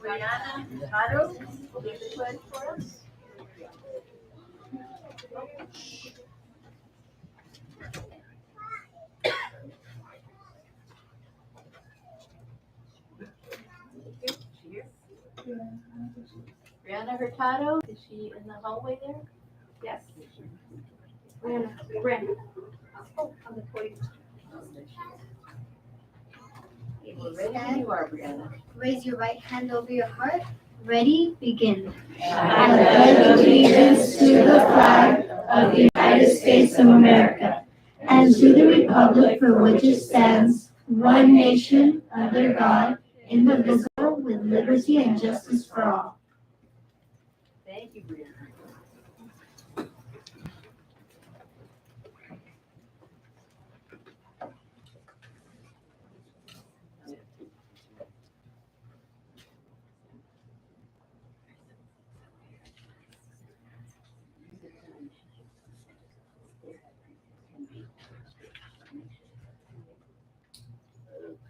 Brianna Hurtado will give the pledge for us. Brianna Hurtado, is she in the hallway there? Yes. Brianna. Oh, on the podium. We're ready when you are, Brianna. Raise your right hand over your heart. Ready, begin. I pledge allegiance to the flag of the United States of America and to the republic for which it stands, one nation, under God, indivisible, with liberty and justice for all. Thank you, Brianna.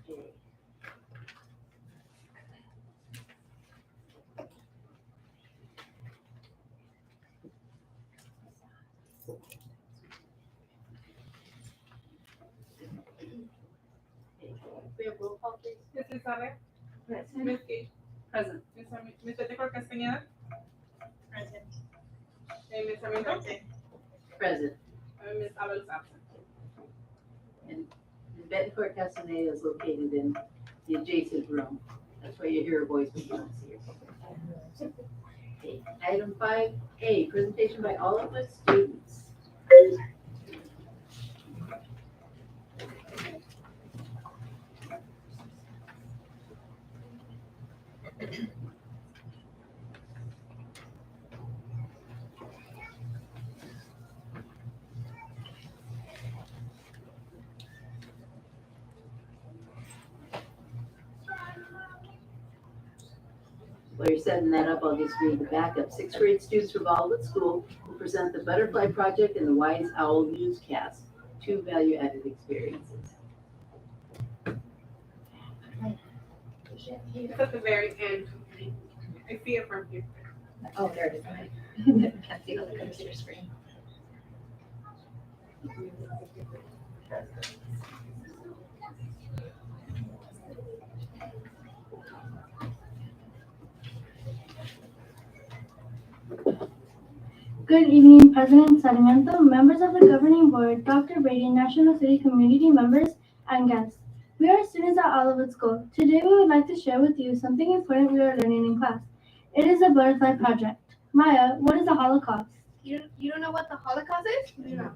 Okay. We have roll call, please. Ms. Isabel. Ms. Gage. Present. Ms. Petecor Castañeda. Present. And Ms. Sarmiento. Present. And Ms. Avalos absent. And Bettencourt Castaneda is located in the adjacent room. That's why you hear her voice when you don't see her. Okay. Item 5A, presentation by all of us students. While you're setting that up, I'll just read the backup. Sixth grade students from Baldwin School will present the Butterfly Project and the Wise Owl Newscast, two value-added experiences. It's at the very end. I see it from here. Oh, there it is. Can't see it on the computer screen. Good evening, President Sarmiento, members of the governing board, Dr. Brady, National City community members, and guests. We are students at Olivet School. Today we would like to share with you something important we are learning in class. It is the Butterfly Project. Maya, what is the Holocaust? You don't know what the Holocaust is? No.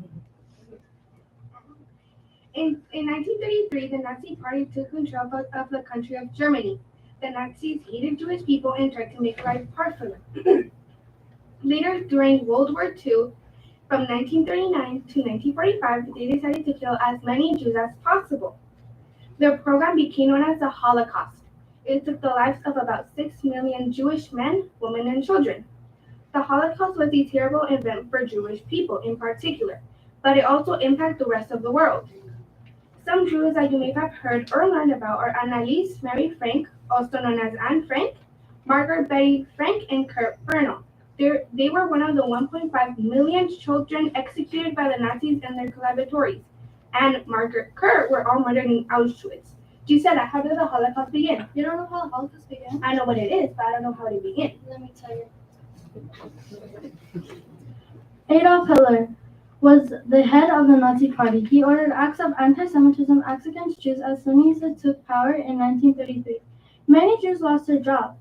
In 1933, the Nazi Party took control of the country of Germany. The Nazis hated Jewish people and tried to make life hard for them. Later, during World War II, from 1939 to 1945, they decided to kill as many Jews as possible. Their program became known as the Holocaust. It took the lives of about 6 million Jewish men, women, and children. The Holocaust was a terrible event for Jewish people in particular, but it also impacted the rest of the world. Some Jews that you may have heard or learned about are Annalise Mary Frank, also known as Anne Frank, Margaret Betty Frank, and Kurt Bernal. They were one of the 1.5 million children executed by the Nazis and their collaborators. And Margaret Kurt were all murdered in Auschwitz. Gisela, how did the Holocaust begin? You don't know how the Holocaust began? I know what it is, but I don't know how it began. Let me tell you. Adolf Hitler was the head of the Nazi Party. He ordered acts of anti-Semitism, acts against Jews as soon as he took power in 1933. Many Jews lost their jobs.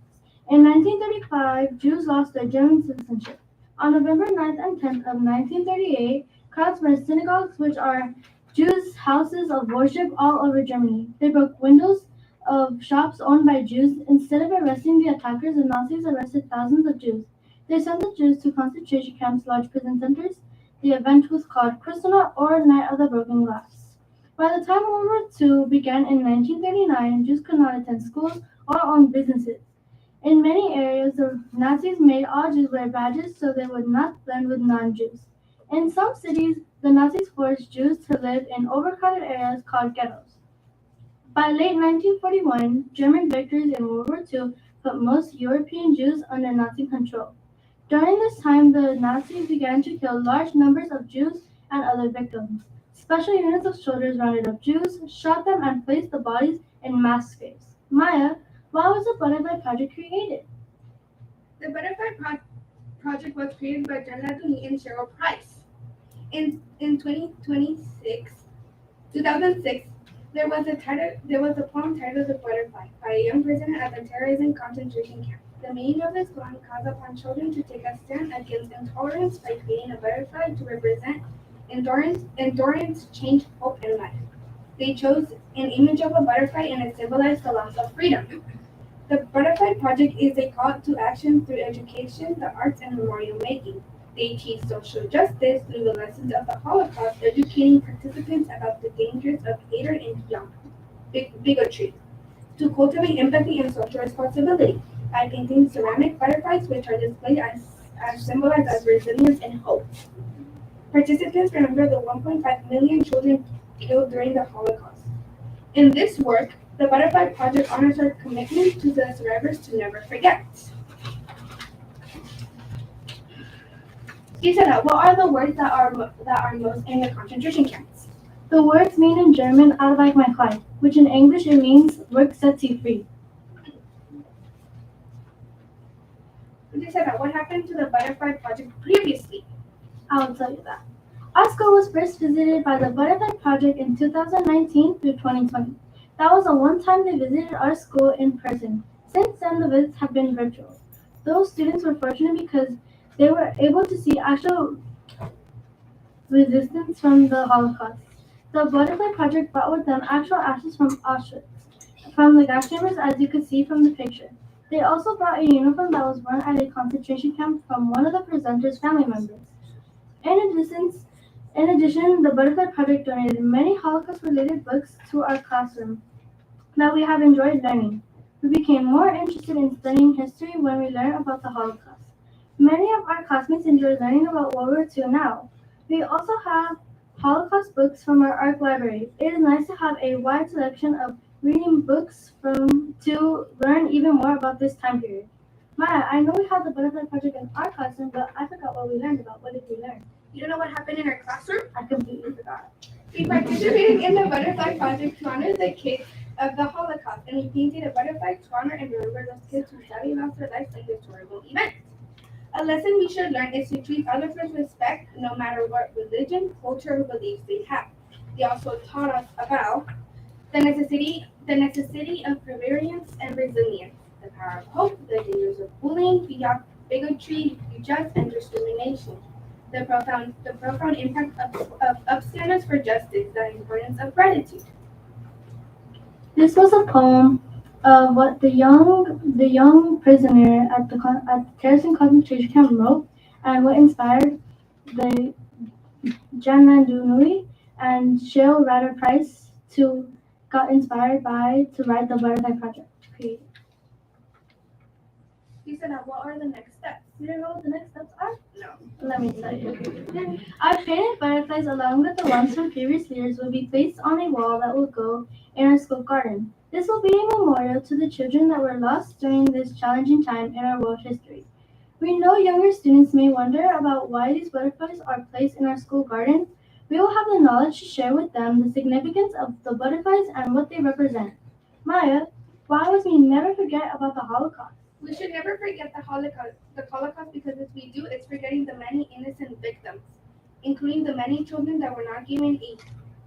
In 1935, Jews lost their German citizenship. On November 9th and 10th of 1938, crowds burned synagogues, which are Jews' houses of worship all over Germany. They broke windows of shops owned by Jews. Instead of arresting the attackers, the Nazis arrested thousands of Jews. They sent the Jews to concentration camps, large prison centers. The event was called Kristallnacht or Night of the Broken Glass. By the time World War II began in 1939, Jews could not attend schools or own businesses. In many areas, the Nazis made all Jews wear badges so they would not blend with non-Jews. In some cities, the Nazis forced Jews to live in overcrowded areas called ghettos. By late 1941, German victories in World War II put most European Jews under Nazi control. During this time, the Nazis began to kill large numbers of Jews and other victims. Special units of soldiers rounded up Jews, shot them, and placed the bodies in mass graves. Maya, why was the Butterfly Project created? The Project was created by John Laduni and Cheryl Price. In 2006, there was a poem titled "The Butterfly" by a young prisoner at the terrorism concentration camp. The meaning of this poem calls upon children to take a stand against intolerance by creating a butterfly to represent endurance, change, hope, and life. They chose an image of a butterfly and it symbolized the loss of freedom. The Butterfly Project is a call to action through education, the arts, and memorial making. They teach social justice through the lessons of the Holocaust, educating participants about the dangers of hatred and bigotry, to cultivate empathy and social responsibility by painting ceramic butterflies, which are displayed as symbolized as resilience and hope. Participants remember the 1.5 million children killed during the Holocaust. In this work, the Butterfly Project honors our commitment to the survivors to never forget. Gisela, what are the words that are most in the concentration camps? The words mean in German Arbeit macht frei, which in English it means work sets you free. Gisela, what happened to the Butterfly Project previously? I'll tell you that. Our school was first visited by the Butterfly Project in 2019 through 2020. That was the one time they visited our school in person. Since then, the visits have been virtual. Those students were fortunate because they were able to see actual resistance from the Holocaust. The Butterfly Project brought with them actual ashes from Auschwitz, from the gas chambers, as you could see from the picture. They also brought a uniform that was worn at a concentration camp from one of the presenters' family members. In addition, the Butterfly Project donated many Holocaust-related books to our classroom that we have enjoyed learning. We became more interested in studying history when we learned about the Holocaust. Many of our classmates enjoy learning about World War II now. We also have Holocaust books from our ARC library. It is nice to have a wide selection of reading books to learn even more about this time period. Maya, I know we had the Butterfly Project in our classroom, but I forgot what we learned about. What did we learn? You don't know what happened in our classroom? I completely forgot. We participated in the Butterfly Project to honor the kids of the Holocaust, and we painted a butterfly to honor and remember those kids who sadly lost their lives in this horrible event. A lesson we should learn is to treat others with respect, no matter what religion, culture, or beliefs they have. They also taught us about the necessity of perseverance and resilience, the power of hope, the dangers of bullying, bigotry, prejudice, and discrimination, the profound impact of upstanders for justice, the importance of gratitude. This was a poem of what the young prisoner at the Terracing concentration camp wrote, and what inspired the Jan Landunui and Cheryl Rader Price got inspired by to write the Butterfly Project. Lisa, what are the next steps? You don't know what the next steps are? No. Let me tell you. Our painted butterflies, along with the ones from previous years, will be placed on a wall that will go in our school garden. This will be a memorial to the children that were lost during this challenging time in our world history. We know younger students may wonder about why these butterflies are placed in our school garden. We will have the knowledge to share with them the significance of the butterflies and what they represent. Maya, why must we never forget about the Holocaust? We should never forget the Holocaust because if we do, it's forgetting the many innocent victims, including the many children that were not given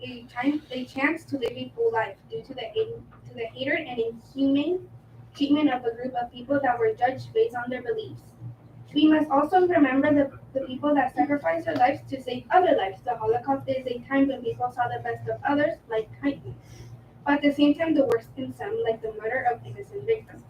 a chance to live a full life due to the hatred and inhumane treatment of a group of people that were judged based on their beliefs. We must also remember the people that sacrificed their lives to save other lives. The Holocaust is a time when people saw the best of others, like kindness, but at the same time the worst in some, like the murder of innocent victims.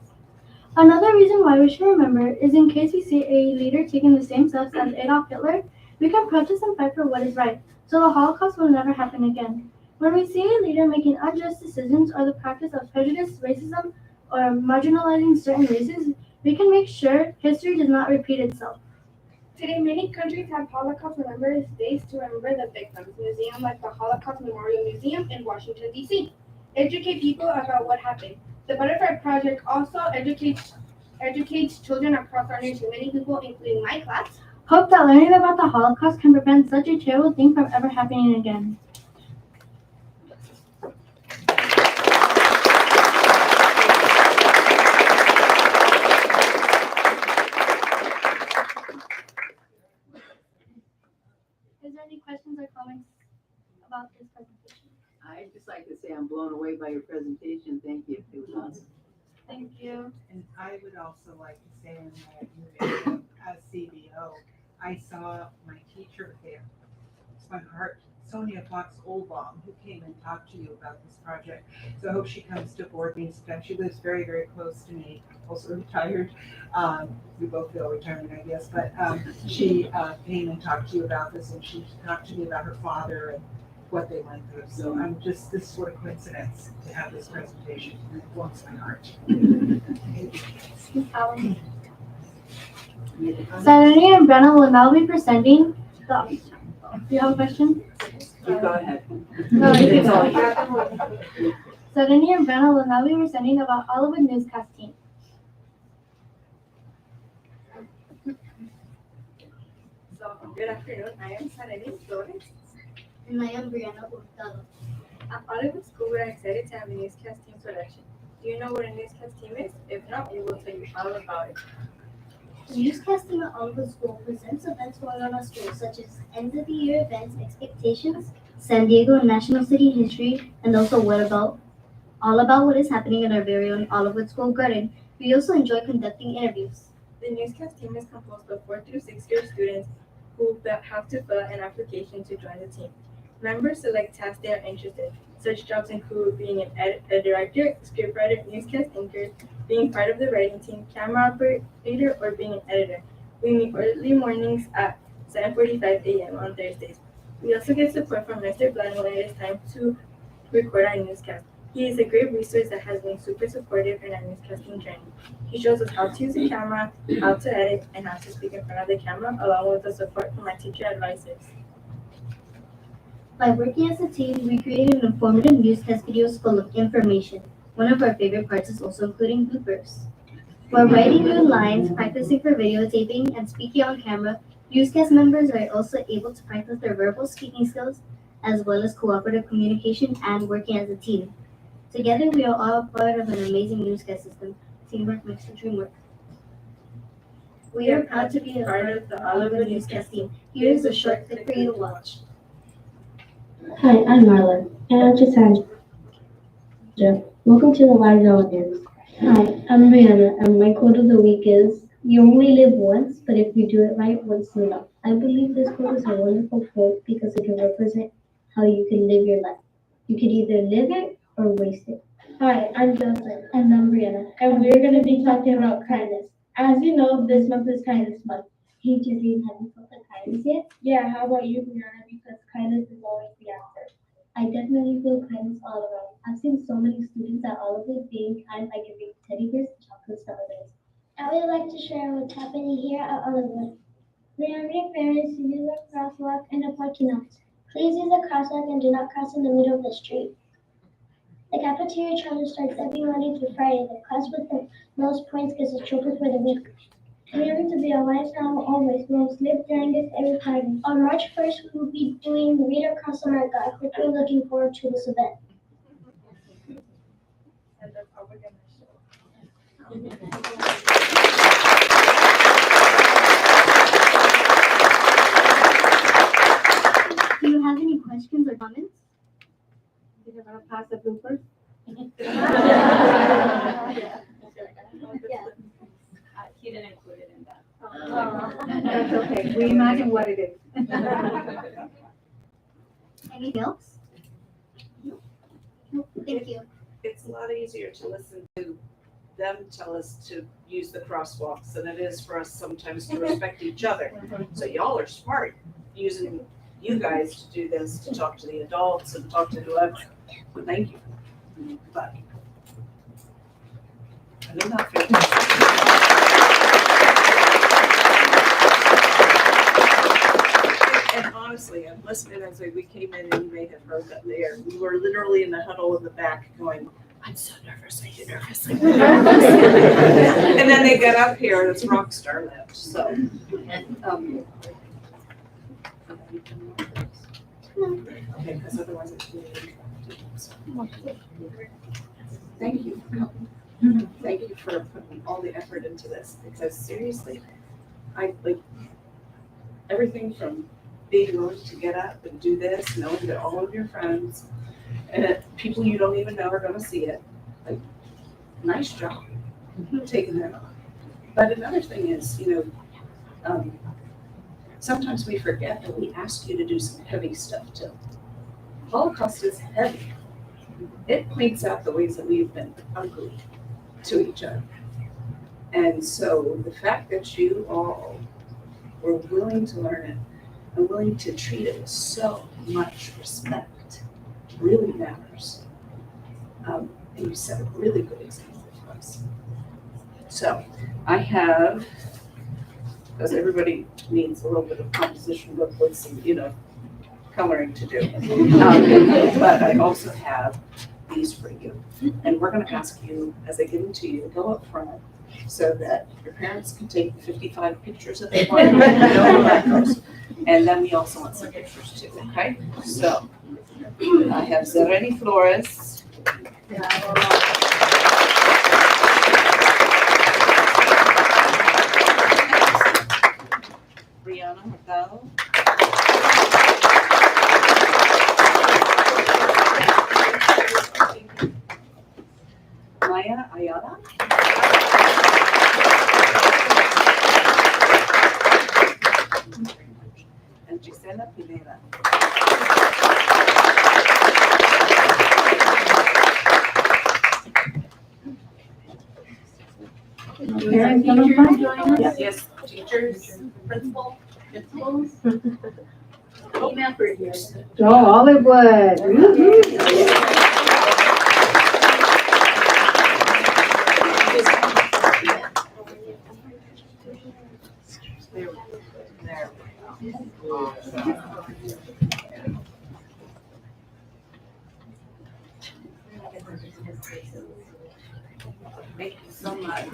Another reason why we should remember is in case we see a leader taking the same steps as Adolf Hitler, we can protest and fight for what is right, so the Holocaust will never happen again. When we see a leader making unjust decisions or the practice of prejudice, racism, or marginalizing certain races, we can make sure history does not repeat itself. Today, many countries have Holocaust Remembrance Days to remember the victims. Museums like the Holocaust Memorial Museum in Washington, D.C. educate people about what happened. The Butterfly Project also educates educates children across our nation, many people, including my class. Hope that learning about the Holocaust can prevent such a terrible thing from ever happening again. Is there any questions or comments about this presentation? I'd just like to say I'm blown away by your presentation. Thank you. It was awesome. Thank you. And I would also like to say in that as CBO, I saw my teacher there. It's my heart, Sonia Fox Oldbaum, who came and talked to you about this project. So I hope she comes to board meetings. She lives very, very close to me, also retired. We both feel retirement, I guess, but she came and talked to you about this, and she talked to me about her father and what they went through. So I'm just, this sort of coincidence to have this presentation. It warms my heart. Saturday and Brenna will now be presenting the. Do you have a question? You go ahead. No, It's all you. Saturday and Brenna will now be presenting about Hollywood Newscast Team. So, good afternoon. I am Sareli Flores. And I am Brianna Hurtado. At Hollywood School, we're excited to have a newscast team selection. Do you know what a newscast team is? If not, we will tell you all about it. The newscast team at Oliver School presents events going on our school, such as end of the year events, expectations, San Diego National City history, and also all about what is happening in our very own Oliver School garden. We also enjoy conducting interviews. The newscast team is composed of 4 through 6 year students who have to fill out an application to join the team. Members select tasks they are interested. Such jobs include being a director, scriptwriter, newscast anchor, being part of the writing team, camera operator, or being an editor. We meet early mornings at 7:45 a.m. on Thursdays. We also get support from Mr. Bland when it is time to record our newscast. He is a great resource that has been super supportive in our newscasting journey. He shows us how to use the camera, how to edit, and how to speak in front of the camera, along with the support from our teacher advisors. By working as a team, we created informative newscast videos full of information. One of our favorite parts is also including bloopers. While writing new lines, practicing for videotaping, and speaking on camera, newscast members are also able to practice their verbal speaking skills, as well as cooperative communication and working as a team. Together, we are all part of an amazing newscast system. Teamwork makes the dream work. We are proud to be a part of the Oliver Newscast team. Here is a short clip for you to watch. Hi, I'm Marla, and I'm Cassandra. Welcome to the Live Zone News. Hi, I'm Brianna, and my quote of the week is, "You only live once, but if you do it right, once is enough." I believe this quote is a wonderful quote because it can represent how you can live your life. You can either live it or waste it. Hi, I'm Joseph, and I'm Brianna, and we're going to be talking about kindness. As you know, this month is Kindness Month. Hey, Jazeen, have you felt the kindness yet? Yeah, how about you, Brianna? Because kindness is always the answer. I definitely feel kindness all around. I've seen so many students at Oliver being kind by giving teddy bears and chocolates to others. I would like to share what's happening here at Oliver. We are asking parents to use a crosswalk and a parking lot. Please use a crosswalk and do not cross in the middle of the street. The cafeteria challenge starts every Monday through Friday. The class with the most points gets a trophy for the week. Remember to be a lifestyle always. We will sleep during this every Friday. On March 1st, we will be doing Read Across America. I hope you're looking forward to this event. And that's all we're gonna show. Do you have any questions or comments? Did you want to pass the bloopers? He didn't include it in that. That's okay. We imagine what it is. Anything else? Thank you. It's a lot easier to listen to them tell us to use the crosswalks than it is for us sometimes to respect each other. So y'all are smart using you guys to do this, to talk to the adults and talk to whoever. So thank you. But I did not And honestly, I'm listening as we came in, and you may have heard that there. We were literally in the huddle in the back going, I'm so nervous, are you nervous? I'm nervous. And then they get up here and it's rock star lift, so. And, Okay, because otherwise it's really interrupted. So. Thank you for coming. Thank you for putting all the effort into this, because seriously, I like everything from being willing to get up and do this, knowing that all of your friends and people you don't even know are gonna see it. Like, nice job taking that on. But another thing is, sometimes we forget that we ask you to do some heavy stuff too. Holocaust is heavy. It points out the ways that we've been ugly to each other. And so the fact that you all were willing to learn it and willing to treat it with so much respect really matters. And you set a really good example for us. So I have, because everybody needs a little bit of composition book with some, coloring to do. But I also have these for you. And we're gonna ask you, as I give them to you, to go up front so that your parents can take the 55 pictures that they want. And then we also want some pictures too, okay? So I have Zereni Flores. Brianna Hurtado. Maya Ayala. And Gisela Pineda. Parent teachers join us? Yes, teachers, Principals? Team effort here. Oh, Hollywood. Thank you so much.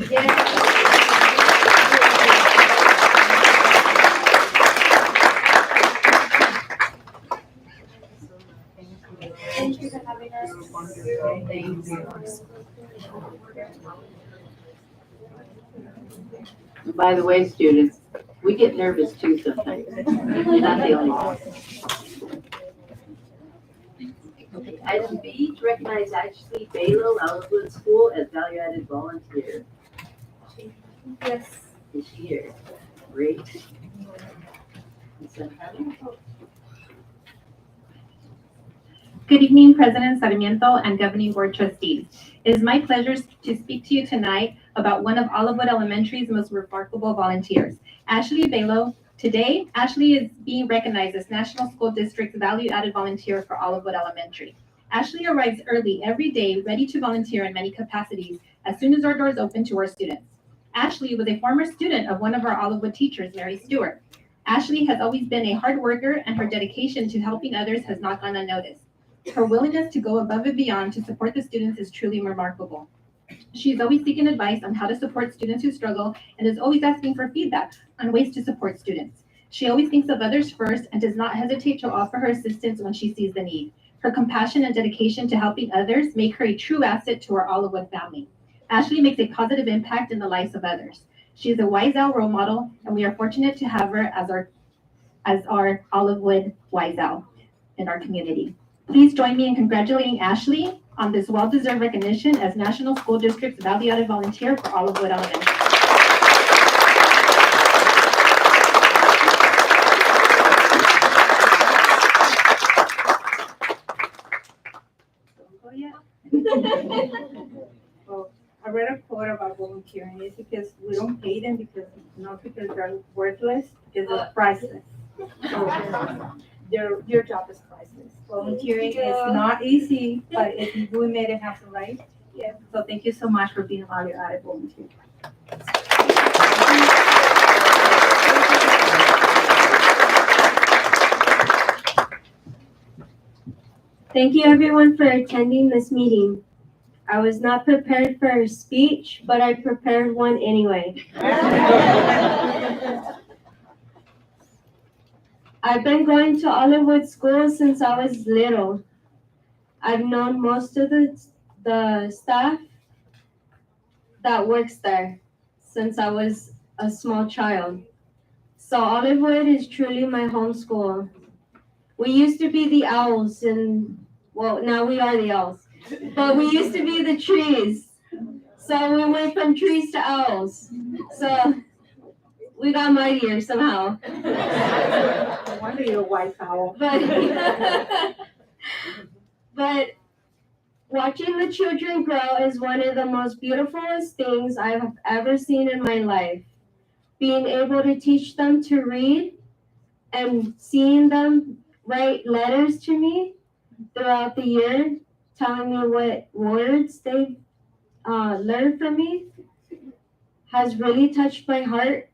Thank you for having us. By the way, students, we get nervous too sometimes. You're not the only one. Okay, item B, to recognize Ashley Balo, Outwood School as value-added volunteer. Yes. Is she here? Great. Good evening, President Sarmiento and Governing Board trustees. It is my pleasure to speak to you tonight about one of Olivewood Elementary's most remarkable volunteers, Ashley Balo. Today, Ashley is being recognized as National School District's value-added volunteer for Olivewood Elementary. Ashley arrives early every day, ready to volunteer in many capacities as soon as our doors open to our students. Ashley was a former student of one of our Olivewood teachers, Mary Stewart. Ashley has always been a hard worker, and her dedication to helping others has not gone unnoticed. Her willingness to go above and beyond to support the students is truly remarkable. She is always seeking advice on how to support students who struggle and is always asking for feedback on ways to support students. She always thinks of others first and does not hesitate to offer her assistance when she sees the need. Her compassion and dedication to helping others make her a true asset to our Olivewood family. Ashley makes a positive impact in the lives of others. She is a Wise Owl role model, and we are fortunate to have her as our Olivewood Wise Owl in our community. Please join me in congratulating Ashley on this well-deserved recognition as National School District's value-added volunteer for Olivewood Elementary. Well, I read a quote about volunteering. It's because we don't pay them because not because they're worthless, because they're priceless. So your job is priceless. Volunteering is not easy, but if you do make it happen, right? Yeah. So thank you so much for being a value-added volunteer. Thank you everyone for attending this meeting. I was not prepared for a speech, but I prepared one anyway. I've been going to Olivewood School since I was little. I've known most of the staff that works there since I was a small child. So Olivewood is truly my home school. We used to be the owls well, now we are the owls. But we used to be the trees. So we went from trees to owls. So we got mightier somehow. No wonder you're a white owl. But watching the children grow is one of the most beautifulest things I've ever seen in my life. Being able to teach them to read and seeing them write letters to me throughout the year, telling me what words they've learned from me, has really touched my heart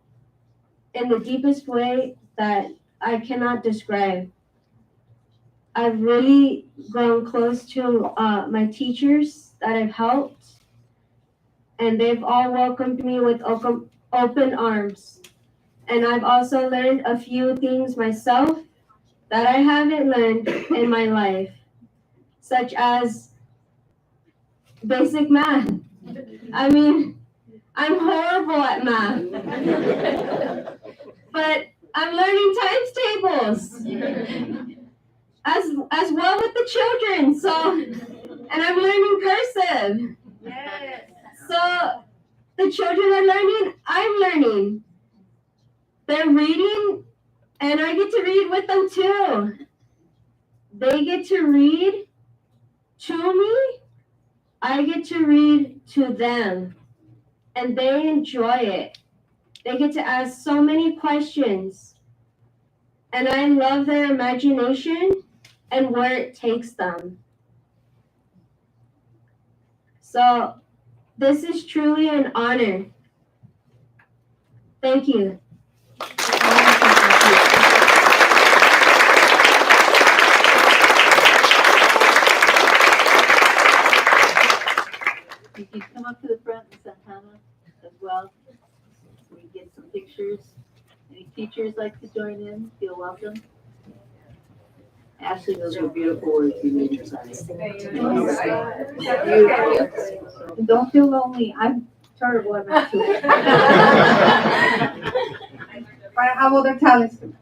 in the deepest way that I cannot describe. I've really grown close to my teachers that I've helped, and they've all welcomed me with open arms. And I've also learned a few things myself that I haven't learned in my life, such as basic math. I mean, I'm horrible at math, but I'm learning times tables as well with the children. So, and I'm learning cursive. Yes. So the children are learning, I'm learning. They're reading, and I get to read with them too. They get to read to me, I get to read to them, and they enjoy it. They get to ask so many questions, and I love their imagination and where it takes them. So this is truly an honor. Thank you. You can come up to the front, Santana, as well. So we get some pictures. Any teachers like to join in? Feel welcome. Ashley, those are beautiful words you made inside. Don't feel lonely. I'm terrible at that too. But I have other talents too.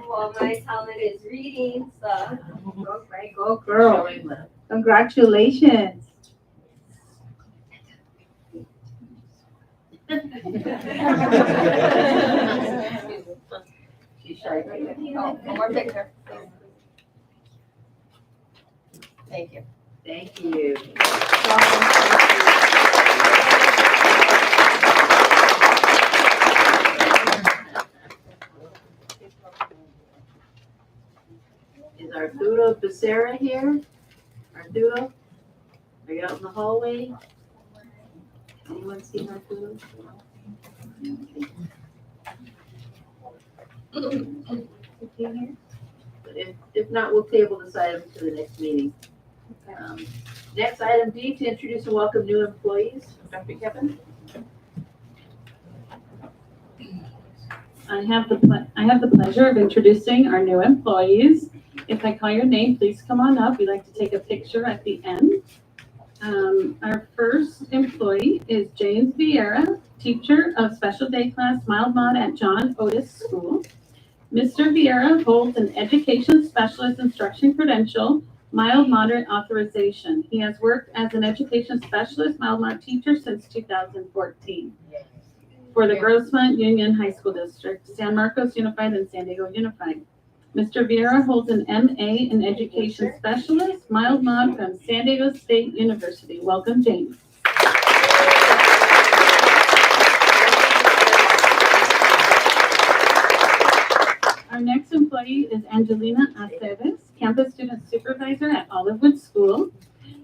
Well, my talent is reading, so. Go girl. Congratulations. She's shy. One more picture. Thank you. Thank you. Is Arturo Becerra here? Arturo? Are you out in the hallway? Anyone seen Arturo? But if not, we'll table this item to the next meeting. Next item D, to introduce and welcome new employees. Dr. Kevin? I have the pleasure of introducing our new employees. If I call your name, please come on up. We'd like to take a picture at the end. Our first employee is James Vieira, teacher of special day class mild mod at John Otis School. Mr. Vieira holds an education specialist instruction credential, mild moderate authorization. He has worked as an education specialist mild mod teacher since 2014 for the Grossmont Union High School District, San Marcos Unified, and San Diego Unified. Mr. Vieira holds an MA in Education Specialist, mild mod from San Diego State University. Welcome, James. Our next employee is Angelina Aceves, Campus Student Supervisor at Olivewood School.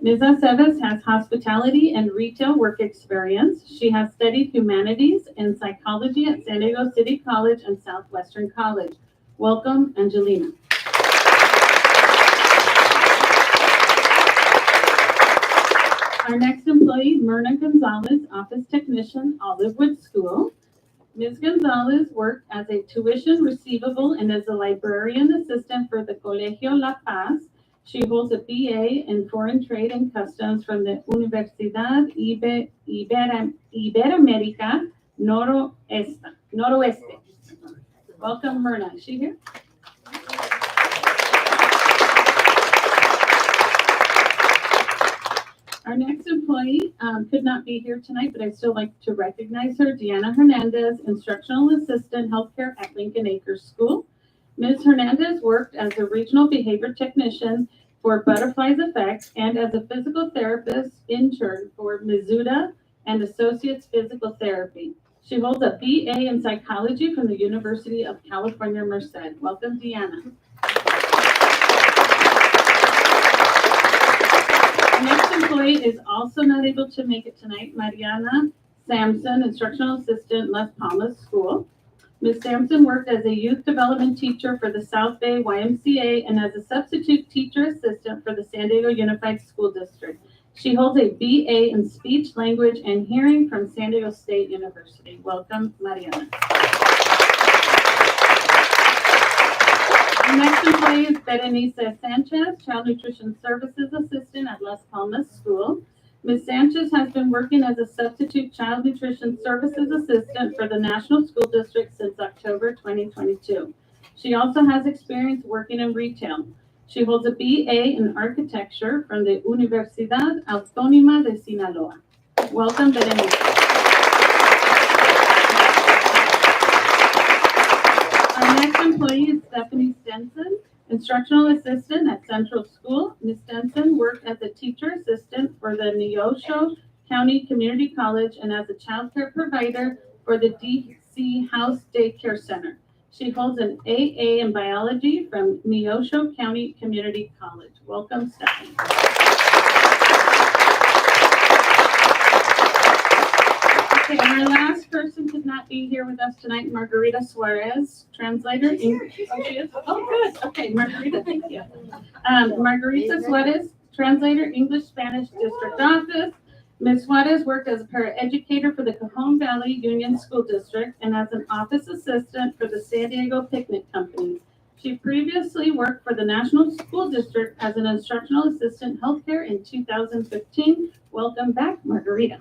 Ms. Aceves has hospitality and retail work experience. She has studied humanities and psychology at San Diego City College and Southwestern College. Welcome, Angelina. Our next employee, Myrna Gonzalez, office technician, Olivewood School. Ms. Gonzalez worked as a tuition receivable and as a librarian assistant for the Colegio La Paz. She holds a BA in Foreign Trade and Customs from the Universidad Iberoamérica Noroeste. Welcome, Myrna. Is she here? Our next employee could not be here tonight, but I'd still like to recognize her, Deanna Hernandez, Instructional Assistant Healthcare at Lincoln Acres School. Ms. Hernandez worked as a regional behavior technician for Butterflies Effect and as a physical therapist intern for Mizuta and Associates Physical Therapy. She holds a BA in psychology from the University of California, Merced. Welcome, Deanna. Our next employee is also not able to make it tonight, Mariana Sampson, Instructional Assistant, Las Palmas School. Ms. Sampson worked as a youth development teacher for the South Bay YMCA and as a substitute teacher assistant for the San Diego Unified School District. She holds a BA in Speech, Language, and Hearing from San Diego State University. Welcome, Mariana. Our next employee is Berenice Sanchez, Child Nutrition Services Assistant at Las Palmas School. Ms. Sanchez has been working as a substitute Child Nutrition Services Assistant for the National School District since October 2022. She also has experience working in retail. She holds a BA in Architecture from the Universidad Autónoma de Sinaloa. Welcome, Berenice. Our next employee is Stephanie Stenson, Instructional Assistant at Central School. Ms. Stenson worked as a teacher assistant for the Neosho County Community College and as a child care provider for the DC House Daycare Center. She holds an AA in biology from Neosho County Community College. Welcome, Stephanie. Okay, and our last person could not be here with us tonight, Margarita Suarez, translator. Oh, she is? Oh, good. Okay, Margarita, thank you. Margarita Suarez, translator, English, Spanish District Office. Ms. Suarez worked as a paraeducator for the Cajon Valley Union School District and as an office assistant for the San Diego Picnic Company. She previously worked for the National School District as an instructional assistant healthcare in 2015. Welcome back, Margarita.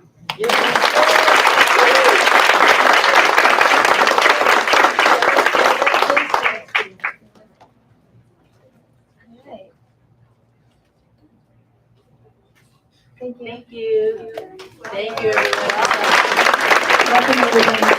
Thank you. Thank you, everyone. Welcome, everybody.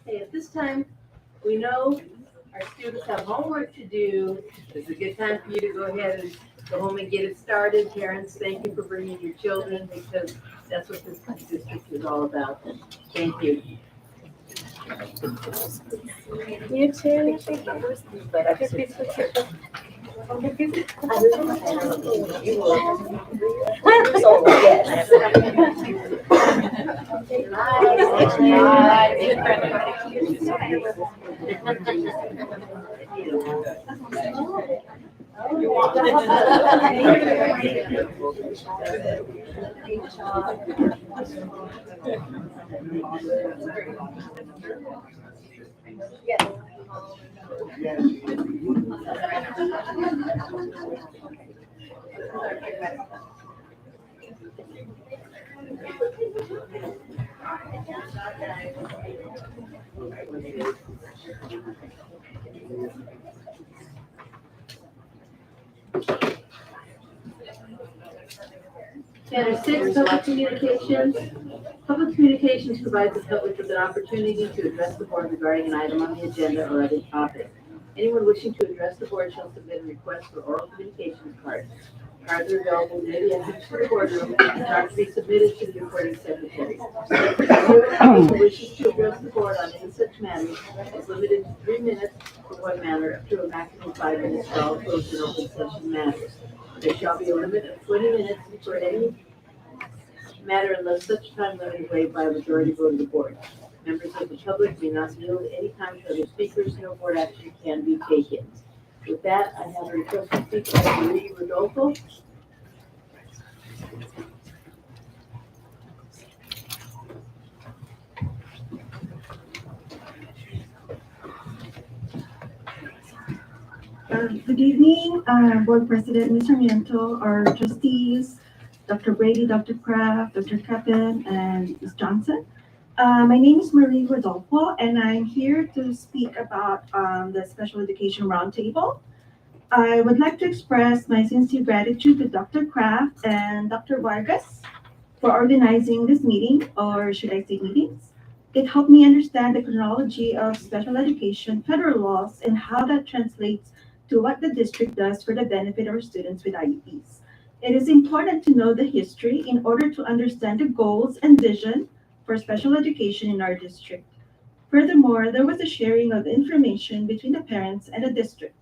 Okay, at this time, we know our students have homework to do. It's a good time for you to go ahead and go home and get it started. Parents, thank you for bringing your children because that's what this district is all about. Thank you. You too. Chapter 6, Public Communications. Public Communications provides the public with an opportunity to address the board regarding an item on the agenda or other topic. Anyone wishing to address the board shall submit a request for oral communications cards. Cards are available near the entrance to the boardroom and are to be submitted to the recording secretary. Anyone who wishes to address the board on any such matter is limited to 3 minutes for one matter up to a maximum of 5 minutes for all closed and open session matters. There shall be a limit of 20 minutes for any matter unless such time limit is waived by a majority vote of the board. Members of the public may not yield any time to other speakers. No board action can be taken. With that, I have a request to speak by Marie Rodolfo. Good evening, Board President, Ms. Sarmiento, our trustees, Dr. Brady, Dr. Kraft, Dr. Kevin, and Ms. Johnson. My name is Marie Rodolfo, and I'm here to speak about the Special Education Roundtable. I would like to express my sincere gratitude to Dr. Kraft and Dr. Vargas for organizing this meeting, or should I say meetings. It helped me understand the chronology of special education federal laws and how that translates to what the district does for the benefit of our students with IEPs. It is important to know the history in order to understand the goals and vision for special education in our district. Furthermore, there was a sharing of information between the parents and the district.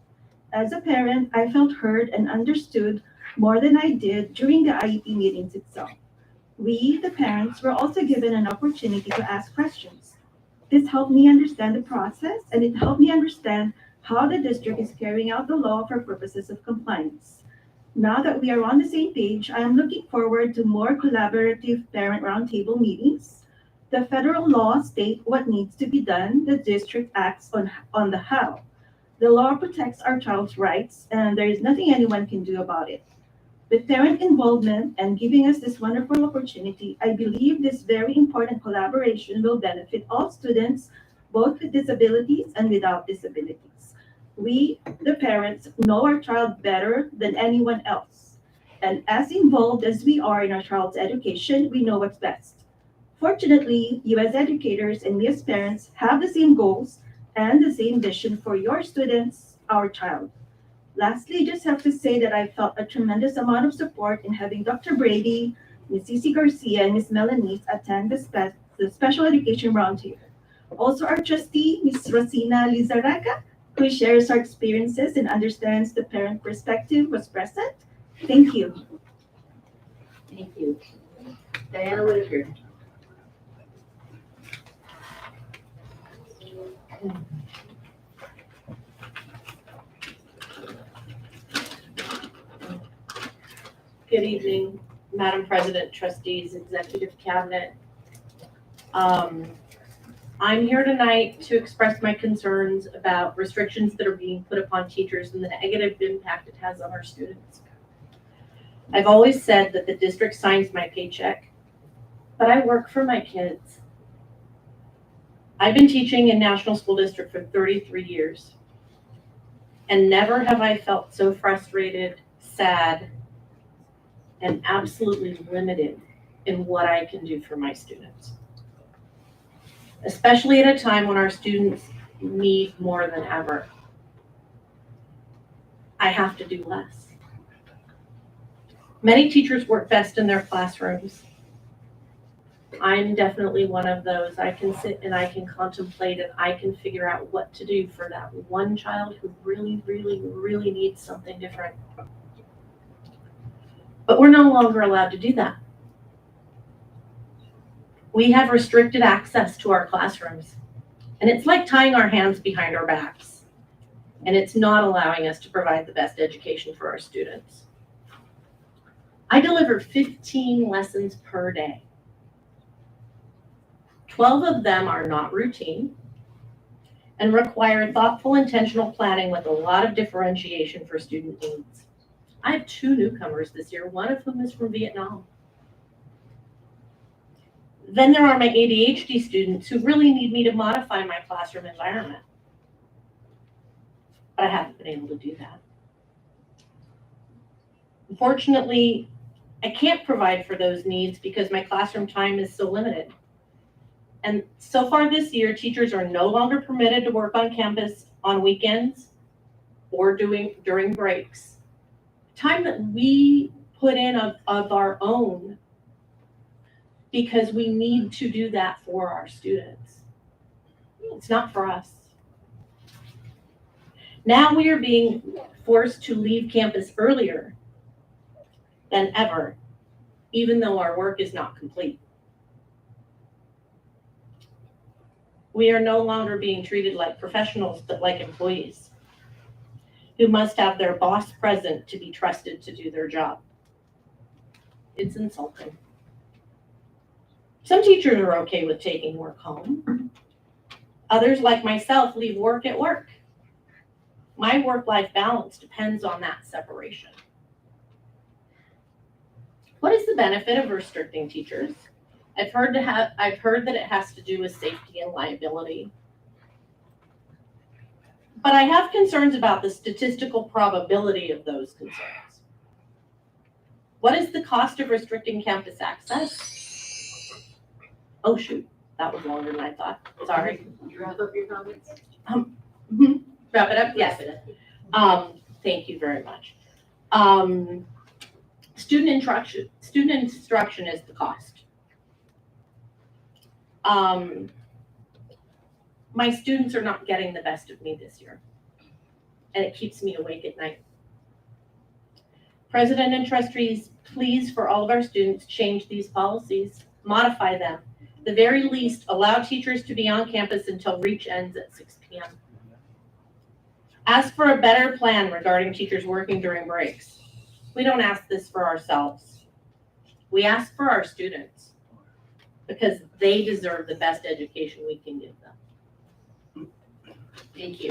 As a parent, I felt heard and understood more than I did during the IEP meetings itself. We, the parents, were also given an opportunity to ask questions. This helped me understand the process, and it helped me understand how the district is carrying out the law for purposes of compliance. Now that we are on the same page, I am looking forward to more collaborative parent roundtable meetings. The federal laws state what needs to be done. The district acts on the how. The law protects our child's rights, and there is nothing anyone can do about it. With parent involvement and giving us this wonderful opportunity, I believe this very important collaboration will benefit all students, both with disabilities and without disabilities. We, the parents, know our child better than anyone else. And as involved as we are in our child's education, we know what's best. Fortunately, you as educators and we as parents have the same goals and the same vision for your students, our child. Lastly, just have to say that I felt a tremendous amount of support in having Dr. Brady, Ms. Cici Garcia, and Ms. Melanie attend the Special Education Roundtable. Also, our trustee, Ms. Rosina Lizarraga, who shares our experiences and understands the parent perspective, was present. Thank you. Thank you. Diana Whitaker. Good evening, Madam President, trustees, executive cabinet. I'm here tonight to express my concerns about restrictions that are being put upon teachers and the negative impact it has on our students. I've always said that the district signs my paycheck, but I work for my kids. I've been teaching in National School District for 33 years, and never have I felt so frustrated, sad, and absolutely limited in what I can do for my students. Especially at a time when our students need more than ever. I have to do less. Many teachers work best in their classrooms. I'm definitely one of those. I can sit and I can contemplate and I can figure out what to do for that one child who really, really, really needs something different. But we're no longer allowed to do that. We have restricted access to our classrooms, and it's like tying our hands behind our backs, and it's not allowing us to provide the best education for our students. I deliver 15 lessons per day. 12 of them are not routine and require thoughtful, intentional planning with a lot of differentiation for student needs. I have 2 newcomers this year, one of whom is from Vietnam. Then there are my ADHD students who really need me to modify my classroom environment. But I haven't been able to do that. Unfortunately, I can't provide for those needs because my classroom time is so limited. And so far this year, teachers are no longer permitted to work on campus on weekends or during breaks, time that we put in of our own, because we need to do that for our students. It's not for us. Now we are being forced to leave campus earlier than ever, even though our work is not complete. We are no longer being treated like professionals, but like employees who must have their boss present to be trusted to do their job. It's insulting. Some teachers are okay with taking work home. Others, like myself, leave work at work. My work-life balance depends on that separation. What is the benefit of restricting teachers? I've heard that it has to do with safety and liability. But I have concerns about the statistical probability of those concerns. What is the cost of restricting campus access? Oh shoot, that was longer than I thought. Sorry. You wrap up your comments? Wrap it up? Yes. Thank you very much. Student instruction is the cost. My students are not getting the best of me this year, and it keeps me awake at night. President and trustees, please, for all of our students, change these policies, modify them. At the very least, allow teachers to be on campus until reach ends at 6 p.m. Ask for a better plan regarding teachers working during breaks. We don't ask this for ourselves. We ask for our students because they deserve the best education we can give them. Thank you.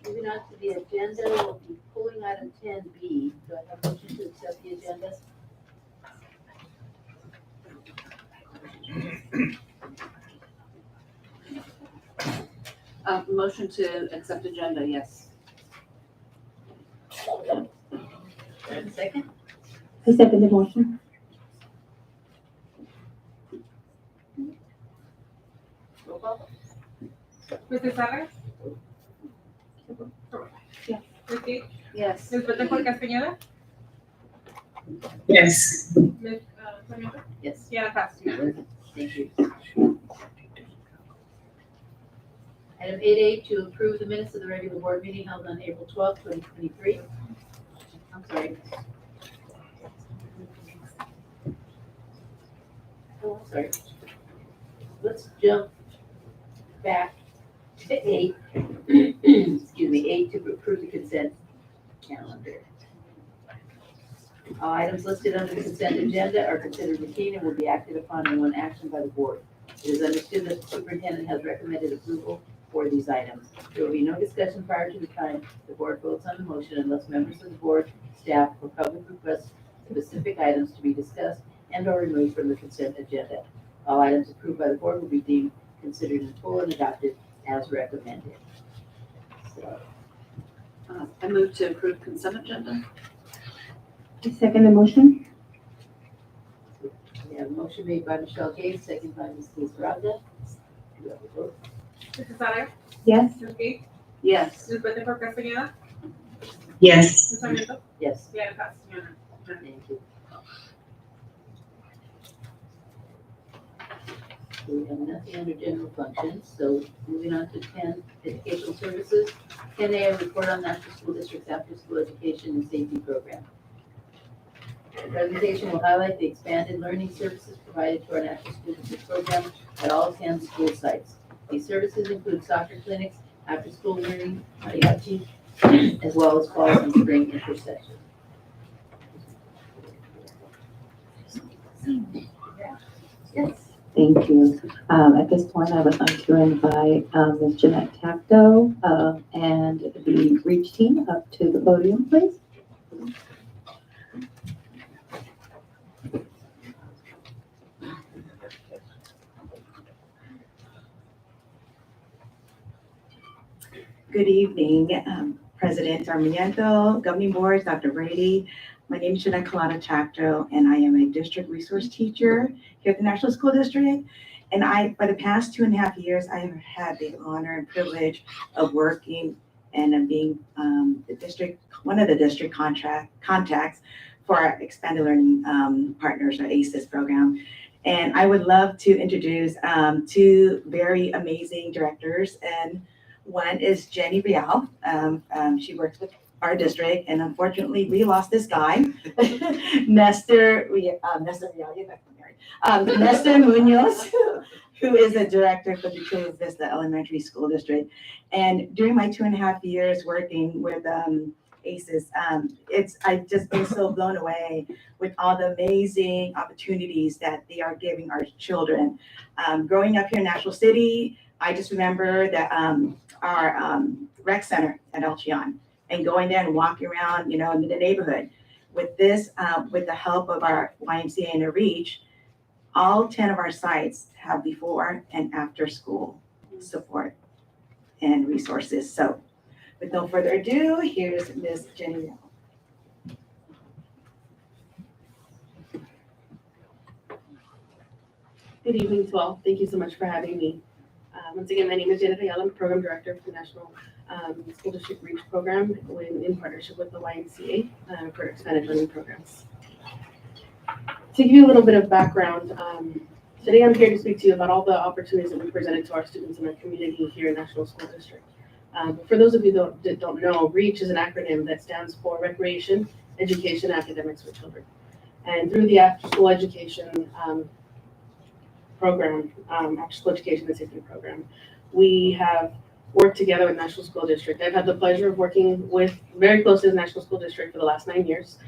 Moving on to the agenda, we'll be pulling item 10B. Do I have a motion to accept the agenda? Motion to accept agenda, yes. Second? I second the motion. Roll call? Mrs. Salas? Yes. Ms. Gage? Yes. Ms. Bettencourt Castañeda? Yes. Ms. Sarmiento? Yes. Diana Castillo? Thank you. Item 8A, to approve the minutes of the regular board meeting held on April 12th, 2023. I'm sorry. Oh, I'm sorry. Let's jump back to 8. Excuse me, 8 to approve the consent calendar. All items listed under the consent agenda are considered routine and will be acted upon in one action by the board. It is understood that the superintendent has recommended approval for these items. There will be no discussion prior to the time the board votes on the motion unless members of the board, staff, or public request specific items to be discussed and or removed from the consent agenda. All items approved by the board will be deemed considered in full and adopted as recommended. So, I move to approve consent agenda. I second the motion. we have a motion made by Michelle Gates, second by Ms. Lizarraga. Do you have a vote? Mrs. Salas? Yes. Ms. Gage? Yes. Ms. Bettencourt Castañeda? Yes. Ms. Sarmiento? Yes. Diana Castillo? Thank you. So we have nothing under general functions, so moving on to 10, educational services. 10A, a report on National School District's after-school education and safety program. The presentation will highlight the expanded learning services provided to our National School District program at all 10 school sites. These services include soccer clinics, after-school learning, mariachi, as well as fall and spring intercession. Yes. Thank you. At this point, I would like to invite Ms. Jeanette Tacto and the REACH team up to the podium, please. Good evening, President Sarmiento, Governing Board, Dr. Brady, My name is Jeanette Colada Tacto, and I am a district resource teacher here at the National School District. And for the past 2.5 years, I have had the honor and privilege of working and of being one of the district contacts for our Expanded Learning Partners, or ACES program. And I would love to introduce two very amazing directors. And one is Jenny Real. She works with our district, and unfortunately we lost this guy, Nestor Munoz, who is a director for the Chula Vista Elementary School District. And during my 2.5 years working with ACES, I've just been so blown away with all the amazing opportunities that they are giving our children. Growing up here in National City, I just remember that our rec center at El Chion, and going there and walking around, in the neighborhood. With this, with the help of our YMCA and the REACH, all 10 of our sites have before and after school support and resources. So with no further ado, here's Ms. Jenny Real. Good evening to all. Thank you so much for having me. Once again, my name is Janet Ayala. I'm Program Director for the National School District REACH program in partnership with the YMCA for expanded learning programs. To give you a little bit of background, today I'm here to speak to you about all the opportunities that we presented to our students in our community here in National School District. For those of you that don't know, REACH is an acronym that stands for Recreation, Education, and Academics for Children. And through the after-school education program, after-school education and safety program, we have worked together with National School District. I've had the pleasure of working very closely with National School District for the last 9 years.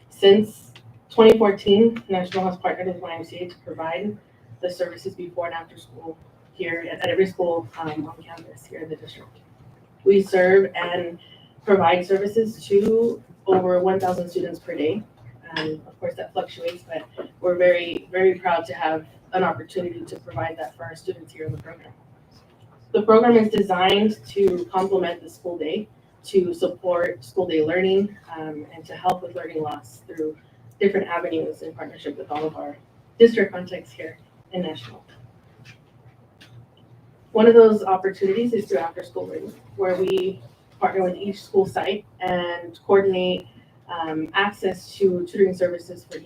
Since 2014, National has partnered with YMCA to provide the services before and after school here at every school on campus here in the district. We serve and provide services to over 1,000 students per day. Of course, that fluctuates, but we're very, very proud to have an opportunity to provide that for our students here in the program. The program is designed to complement the school day, to support school day learning, and to help with learning loss through different avenues in partnership with all of our district contacts here in National. One of those opportunities is through after school learning, where we partner with each school site and coordinate access to tutoring services for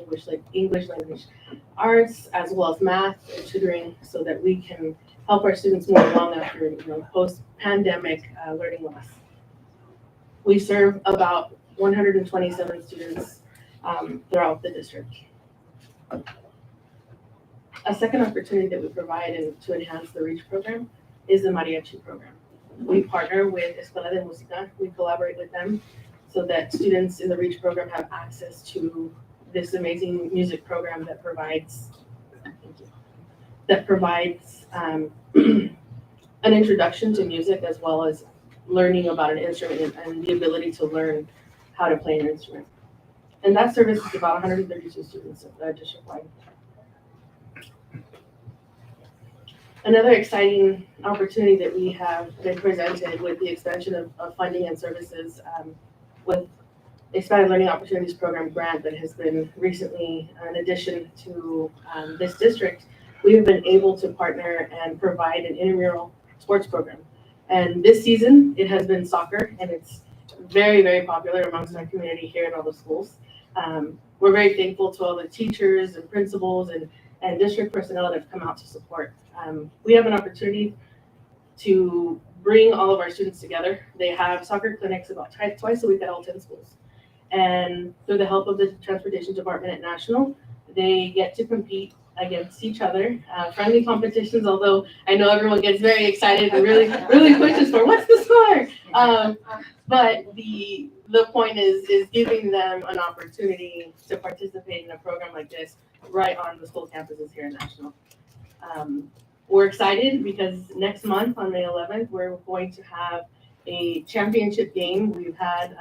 English language arts, as well as math and tutoring, so that we can help our students move along after post-pandemic learning loss. We serve about 127 students throughout the district. A second opportunity that we provide to enhance the REACH program is the Mariachi program. We partner with Escuela de Música. We collaborate with them so that students in the REACH program have access to this amazing music program that provides an introduction to music, as well as learning about an instrument and the ability to learn how to play an instrument. And that service is about 132 students district-wide. Another exciting opportunity that we have been presented with the expansion of funding and services with Expanded Learning Opportunities Program grant that has been recently an addition to this district. We have been able to partner and provide an intramural sports program. And this season, it has been soccer, and it's very, very popular amongst our community here in all the schools. We're very thankful to all the teachers and principals and district personnel that have come out to support. We have an opportunity to bring all of our students together. They have soccer clinics about twice a week at all 10 schools. And through the help of the transportation department at National, they get to compete against each other, friendly competitions, although I know everyone gets very excited and really, really pushes for what's the score. But the point is giving them an opportunity to participate in a program like this right on the school campuses here in National. We're excited because next month on May 11th, we're going to have a championship game. We've had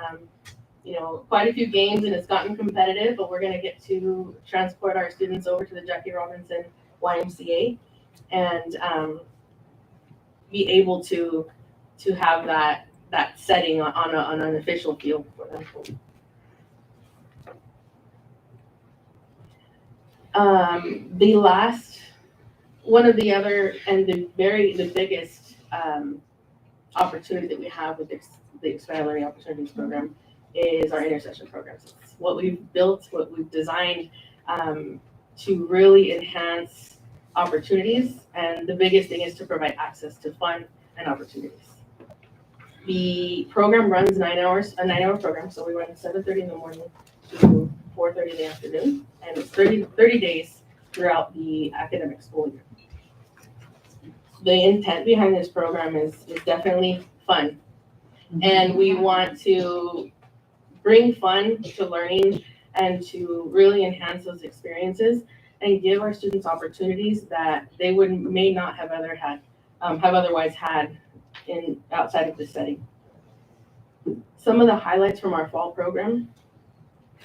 quite a few games, and it's gotten competitive, but we're going to get to transport our students over to the Jackie Robinson YMCA and be able to have that setting on an official field for them. The last, one of the other, and the biggest opportunity that we have with the Expanded Learning Opportunities Program is our intercession programs. It's what we've built, what we've designed to really enhance opportunities, and the biggest thing is to provide access to fun and opportunities. The program runs 9 hours, a 9-hour program, so we run 7:30 in the morning to 4:30 in the afternoon, and it's 30 days throughout the academic school year. The intent behind this program is definitely fun, and we want to bring fun to learning and to really enhance those experiences and give our students opportunities that they may not have otherwise had in outside of this setting. Some of the highlights from our fall program,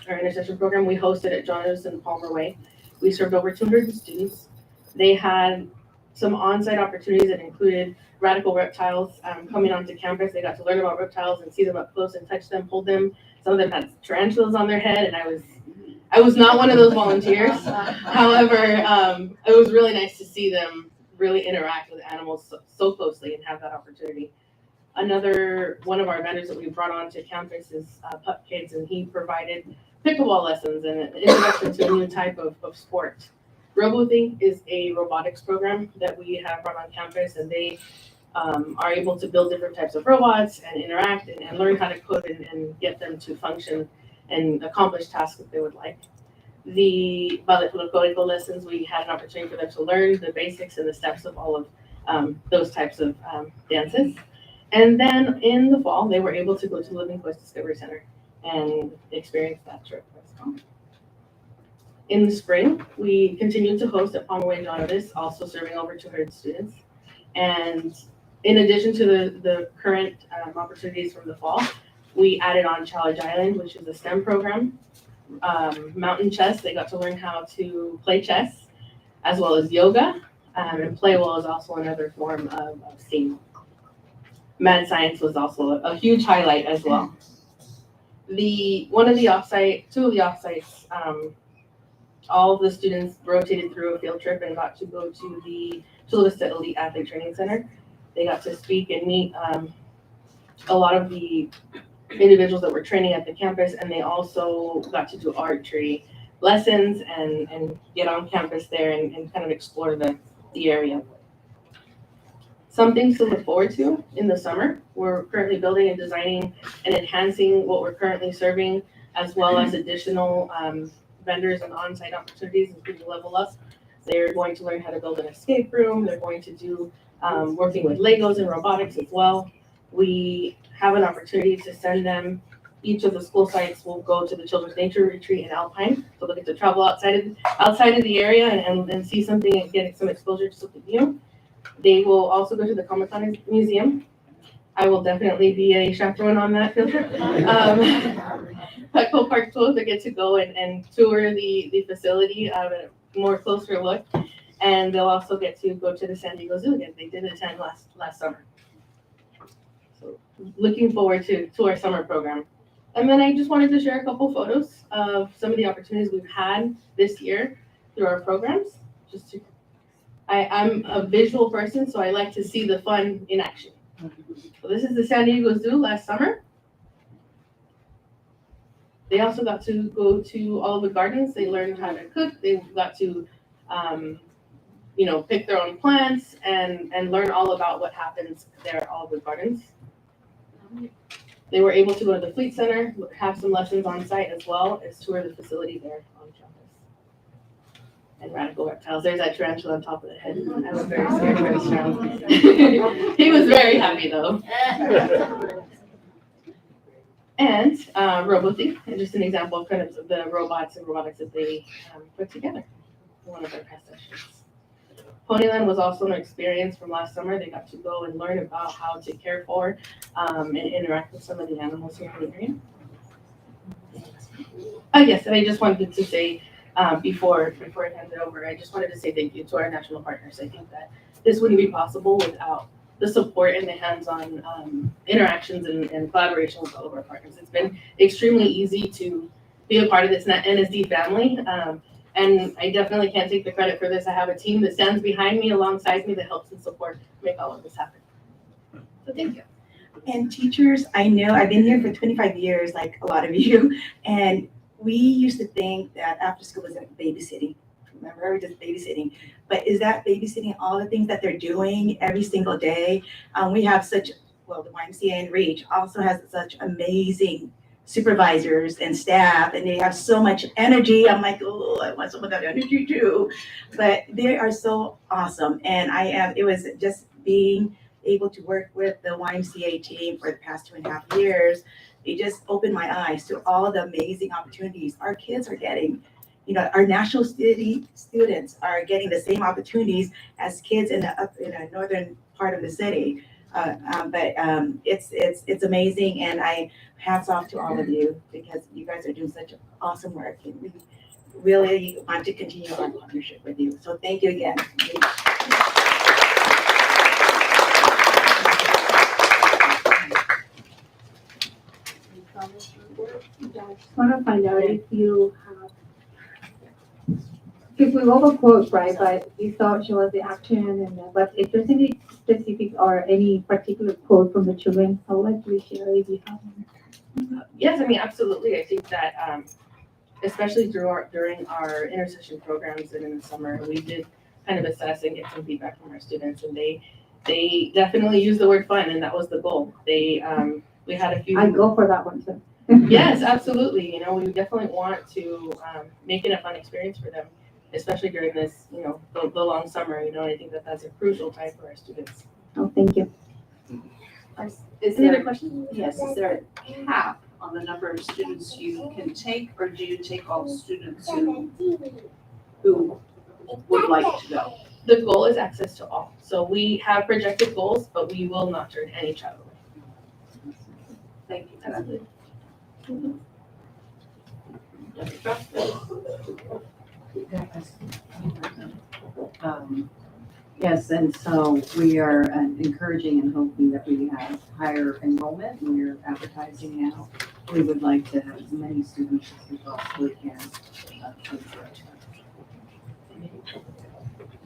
our intercession program, we hosted at John Edison Palmer Way. We served over 200 students. They had some on-site opportunities that included radical reptiles coming onto campus. They got to learn about reptiles and see them up close and touch them, hold them. Some of them had tarantulas on their head, and I was not one of those volunteers. However, it was really nice to see them really interact with animals so closely and have that opportunity. Another one of our vendors that we brought onto campus is Pup Kids, and he provided pickleball lessons and an introduction to a new type of sport. RoboThink is a robotics program that we have brought on campus, and they are able to build different types of robots and interact and learn how to code and get them to function and accomplish tasks that they would like. The ballet folklorico lessons, we had an opportunity for them to learn the basics and the steps of all of those types of dances. And then in the fall, they were able to go to Living Quest Discovery Center and experience that trip as well. In the spring, we continued to host at Palmer Way and John Otis, also serving over 200 students. And in addition to the current opportunities from the fall, we added on Challenge Island, which is a STEM program. Mountain chess, they got to learn how to play chess, as well as yoga. And play well is also another form of STEAM. Mad Science was also a huge highlight as well. Two of the offsites, all of the students rotated through a field trip and got to go to the Chula Vista Elite Athlete Training Center. They got to speak and meet a lot of the individuals that were training at the campus, and they also got to do archery lessons and get on campus there and kind of explore the area. Some things to look forward to in the summer. We're currently building and designing and enhancing what we're currently serving, as well as additional vendors and on-site opportunities, including Level Up. They're going to learn how to build an escape room. They're going to do working with Legos and robotics as well. We have an opportunity to send them. Each of the school sites will go to the Children's Nature Retreat in Alpine, so they'll get to travel outside of the area and see something and get some exposure to something new. They will also go to the Comic-Con Museum. I will definitely be a chaperone on that field trip. Petco Park Tours, they get to go and tour the facility, a more closer look. And they'll also get to go to the San Diego Zoo again. They did attend last summer. So looking forward to our summer program. And then I just wanted to share a couple photos of some of the opportunities we've had this year through our programs. I'm a visual person, so I like to see the fun in action. So this is the San Diego Zoo last summer. They also got to go to Olive Gardens. They learned how to cook. They got to, pick their own plants and learn all about what happens there at Olive Gardens. They were able to go to the Fleet Center, have some lessons on site, as well as tour the facility there on campus. And radical reptiles. There's that tarantula on top of the head. I was very scared for this child. He was very happy though. And RoboThink, just an example of kind of the robots and robotics that they put together in one of their past sessions. Ponyland was also an experience from last summer. They got to go and learn about how to care for and interact with some of the animals here in the area. Yes, and I just wanted to say, before I hand it over, I just wanted to say thank you to our national partners. I think that this wouldn't be possible without the support and the hands-on interactions and collaboration with all of our partners. It's been extremely easy to be a part of this NSD family. And I definitely can't take the credit for this. I have a team that stands behind me, alongside me, that helps and support make all of this happen. So thank you. And teachers, I know I've been here for 25 years, like a lot of you, and we used to think that after school was like babysitting. Remember, we're just babysitting. But is that babysitting all the things that they're doing every single day? We have such, well, the YMCA and REACH also has such amazing supervisors and staff, and they have so much energy. I'm like, oh, I want some of that energy too. But they are so awesome. And it was just being able to work with the YMCA team for the past 2.5 years. It just opened my eyes to all the amazing opportunities our kids are getting. You know, our national city students are getting the same opportunities as kids in the northern part of the city. It's amazing, and hats off to all of you because you guys are doing such awesome work, and we really want to continue our partnership with you. So thank you again. I just want to find out if you have, because we love a quote, right? But you thought she was the action, and but if there's any specific or any particular quote from the children, I would like to share if you have one. Yes, I mean, absolutely. I think that especially during our intercession programs and in the summer, we did kind of assess and get some feedback from our students, and they definitely used the word fun, and that was the goal. We had a few. I go for that one too. Yes, absolutely. You know, we definitely want to make it a fun experience for them, especially during this, you know, the long summer. You know, I think that that's a crucial time for our students. Oh, thank you. Is Any there, other questions? yes, is there a cap on the number of students you can take, or do you take all students who would like to go? The goal is access to all. So we have projected goals, but we will not turn any child away. Thank you. Absolutely. Yes, and so we are encouraging and hoping that we have higher enrollment. We're advertising now. We would like to have as many students as we possibly can.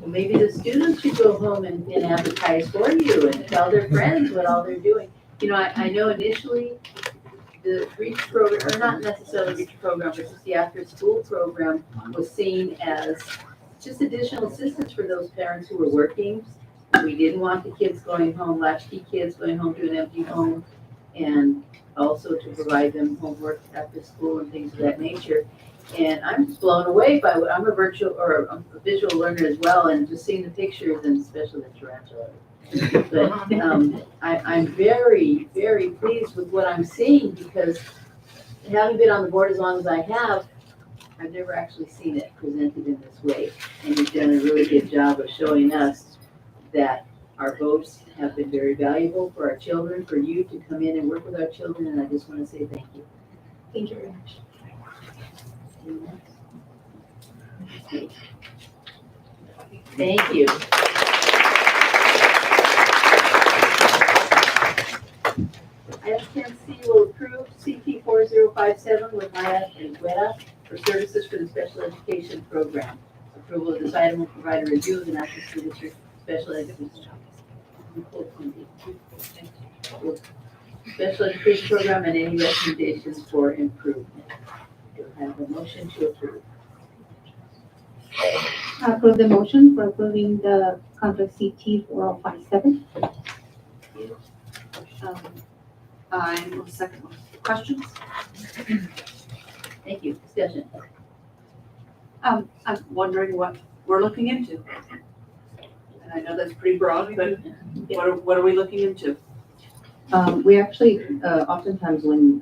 Well, maybe the students should go home and advertise for you and tell their friends what all they're doing. You know, I know initially the REACH program, or not necessarily REACH program, but just the after-school program was seen as just additional assistance for those parents who were working. We didn't want the kids going home, latchkey kids going home to an empty home, and also to provide them homework after school and things of that nature. And I'm just blown away by what, I'm a visual learner as well, and just seeing the pictures, and especially the tarantula. But I'm very, very pleased with what I'm seeing, because having been on the board as long as I have, I've never actually seen it presented in this way. And you've done a really good job of showing us that our votes have been very valuable for our children, for you to come in and work with our children, and I just want to say thank you. Thank you very much. Thank you. Item 10C will approve CT 4057 with Maya and Guetta for services for the special education program. Approval of this item will provide a review of the National School District Special Education Program and any recommendations for improvement. Do I have a motion to approve? I approve the motion for approving the contract CT 4057. I will second. Questions? Thank you. Discussion. I'm wondering what we're looking into. And I know that's pretty broad, but what are we looking into? We actually, oftentimes when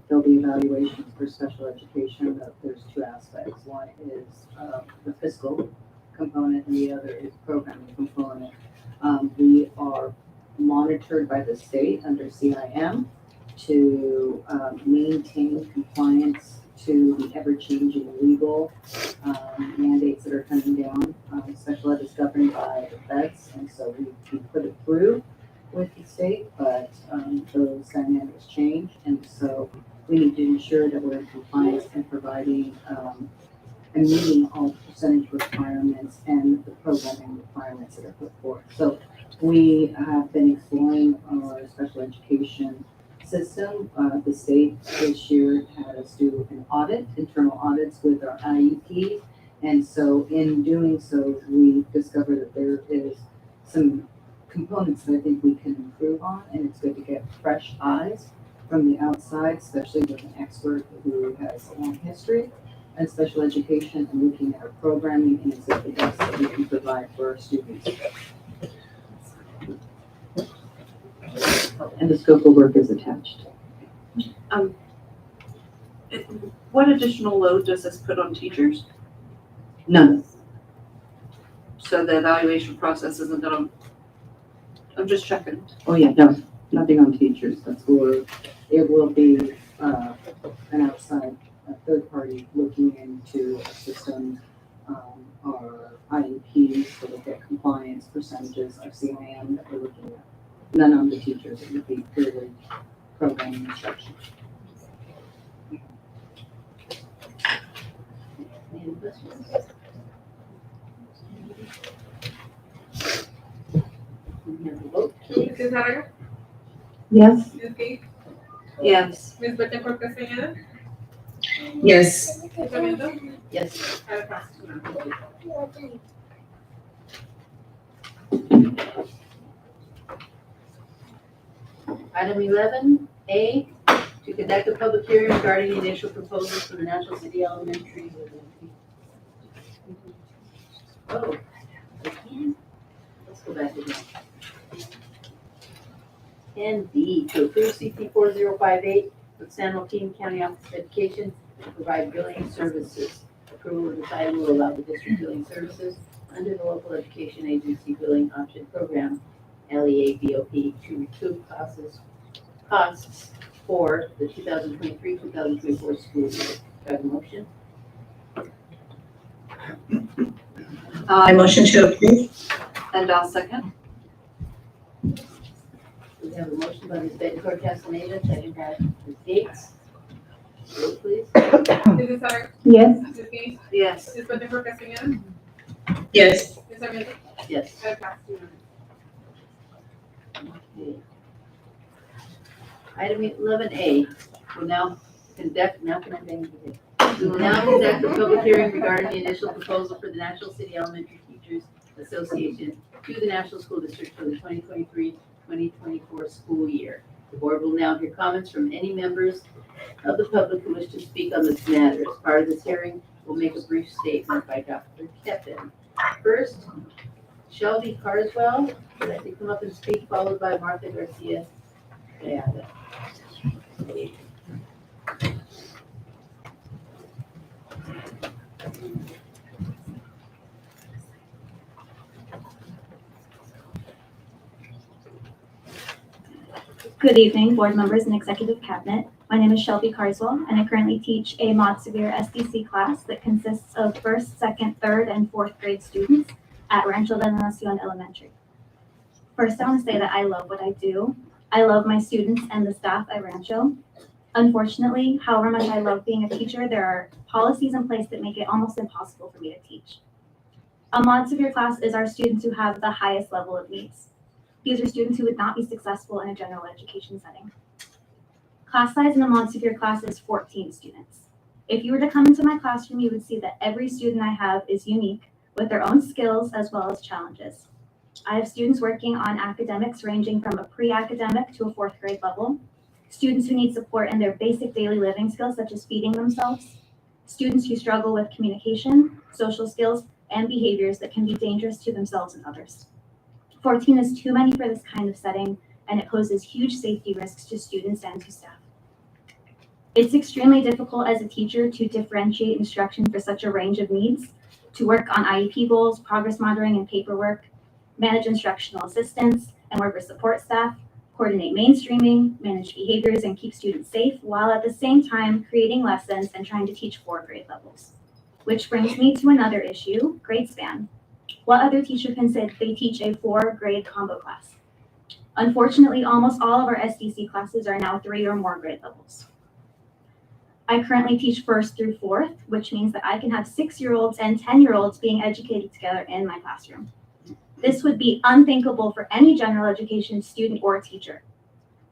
there'll be evaluations for special education, there's two aspects. One is the fiscal component, and the other is programming component. We are monitored by the state under CIM to maintain compliance to the ever-changing legal mandates that are coming down. Special ed is governed by the feds, and so we put it through with the state, but those dynamics change, and so we need to ensure that we're in compliance and providing and meeting all percentage requirements and the programming requirements that are put forth. So we have been exploring our special education system. The state this year had us do an audit, internal audits with our IEP. And so in doing so, we discovered that there is some components that I think we can improve on, and it's good to get fresh eyes from the outside, especially with an expert who has a long history in special education and looking at our programming and is the best that we can provide for our students. And the scope of work is attached. What additional load does this put on teachers? None. So the evaluation process isn't done. I'm just checking. Oh yeah, no, nothing on teachers. That's where it will be an outside, a third party looking into a system, our IEPs to look at compliance percentages, our CIM that we're looking at. None on the teachers. It would be purely programming instruction. Any questions? We have a vote, please. Mrs. Hatter? Yes. Ms. Gates? Yes. Ms. Bettencourt Castellanos? Yes. Ms. Sarmiento? Yes. Item passes unanimously. Item 11A, to conduct a public hearing regarding the initial proposals for the National City Elementary. Oh, again? Let's go back again. And D, to approve CP 4058 with San Joaquin County Office of Education to provide billing services. Approval of the title will allow the district billing services under the local education agency billing option program, LEA BOP, to recoup costs for the 2023-2024 school year. Do I have a motion? I motion to approve. And I'll second. We have a motion by Ms. Bettencourt Castaneda, second by Ms. Gates. Vote please. Mrs. Hatter? Yes. Ms. Gates? Yes. Ms. Bettencourt Castellanos? Yes. Ms. Sarmiento? Yes. Item passes unanimously. Okay. Item 11A, will now conduct, now can I bang it? We will now conduct a public hearing regarding the initial proposal for the National City Elementary Teachers Association to the National School District for the 2023-2024 school year. The board will now hear comments from any members of the public who wish to speak on this matter. As part of this hearing, we'll make a brief statement by Dr. Keppen. First, Shelby Carswell, would like to come up and speak, followed by Martha Garcia. Good evening, board members and executive cabinet. My name is Shelby Carswell, and I currently teach a Mod Severe SDC class that consists of first, second, third, and fourth grade students at Rancho de la Nacion Elementary. First, I want to say that I love what I do. I love my students and the staff at Rancho. Unfortunately, however much I love being a teacher, there are policies in place that make it almost impossible for me to teach. A Mod Severe class is our students who have the highest level of needs. These are students who would not be successful in a general education setting. Class size in a Mod Severe class is 14 students. If you were to come into my classroom, you would see that every student I have is unique with their own skills as well as challenges. I have students working on academics ranging from a pre-academic to a fourth grade level, students who need support in their basic daily living skills such as feeding themselves, students who struggle with communication, social skills, and behaviors that can be dangerous to themselves and others. 14 is too many for this kind of setting, and it poses huge safety risks to students and to staff. It's extremely difficult as a teacher to differentiate instruction for such a range of needs, to work on IEP goals, progress monitoring and paperwork, manage instructional assistants and work with support staff, coordinate mainstreaming, manage behaviors, and keep students safe, while at the same time creating lessons and trying to teach 4th grade levels. Which brings me to another issue, grade span. What other teacher can say they teach a 4-grade combo class? Unfortunately, almost all of our SDC classes are now 3 or more grade levels. I currently teach first through fourth, which means that I can have 6-year-olds and 10-year-olds being educated together in my classroom. This would be unthinkable for any general education student or teacher.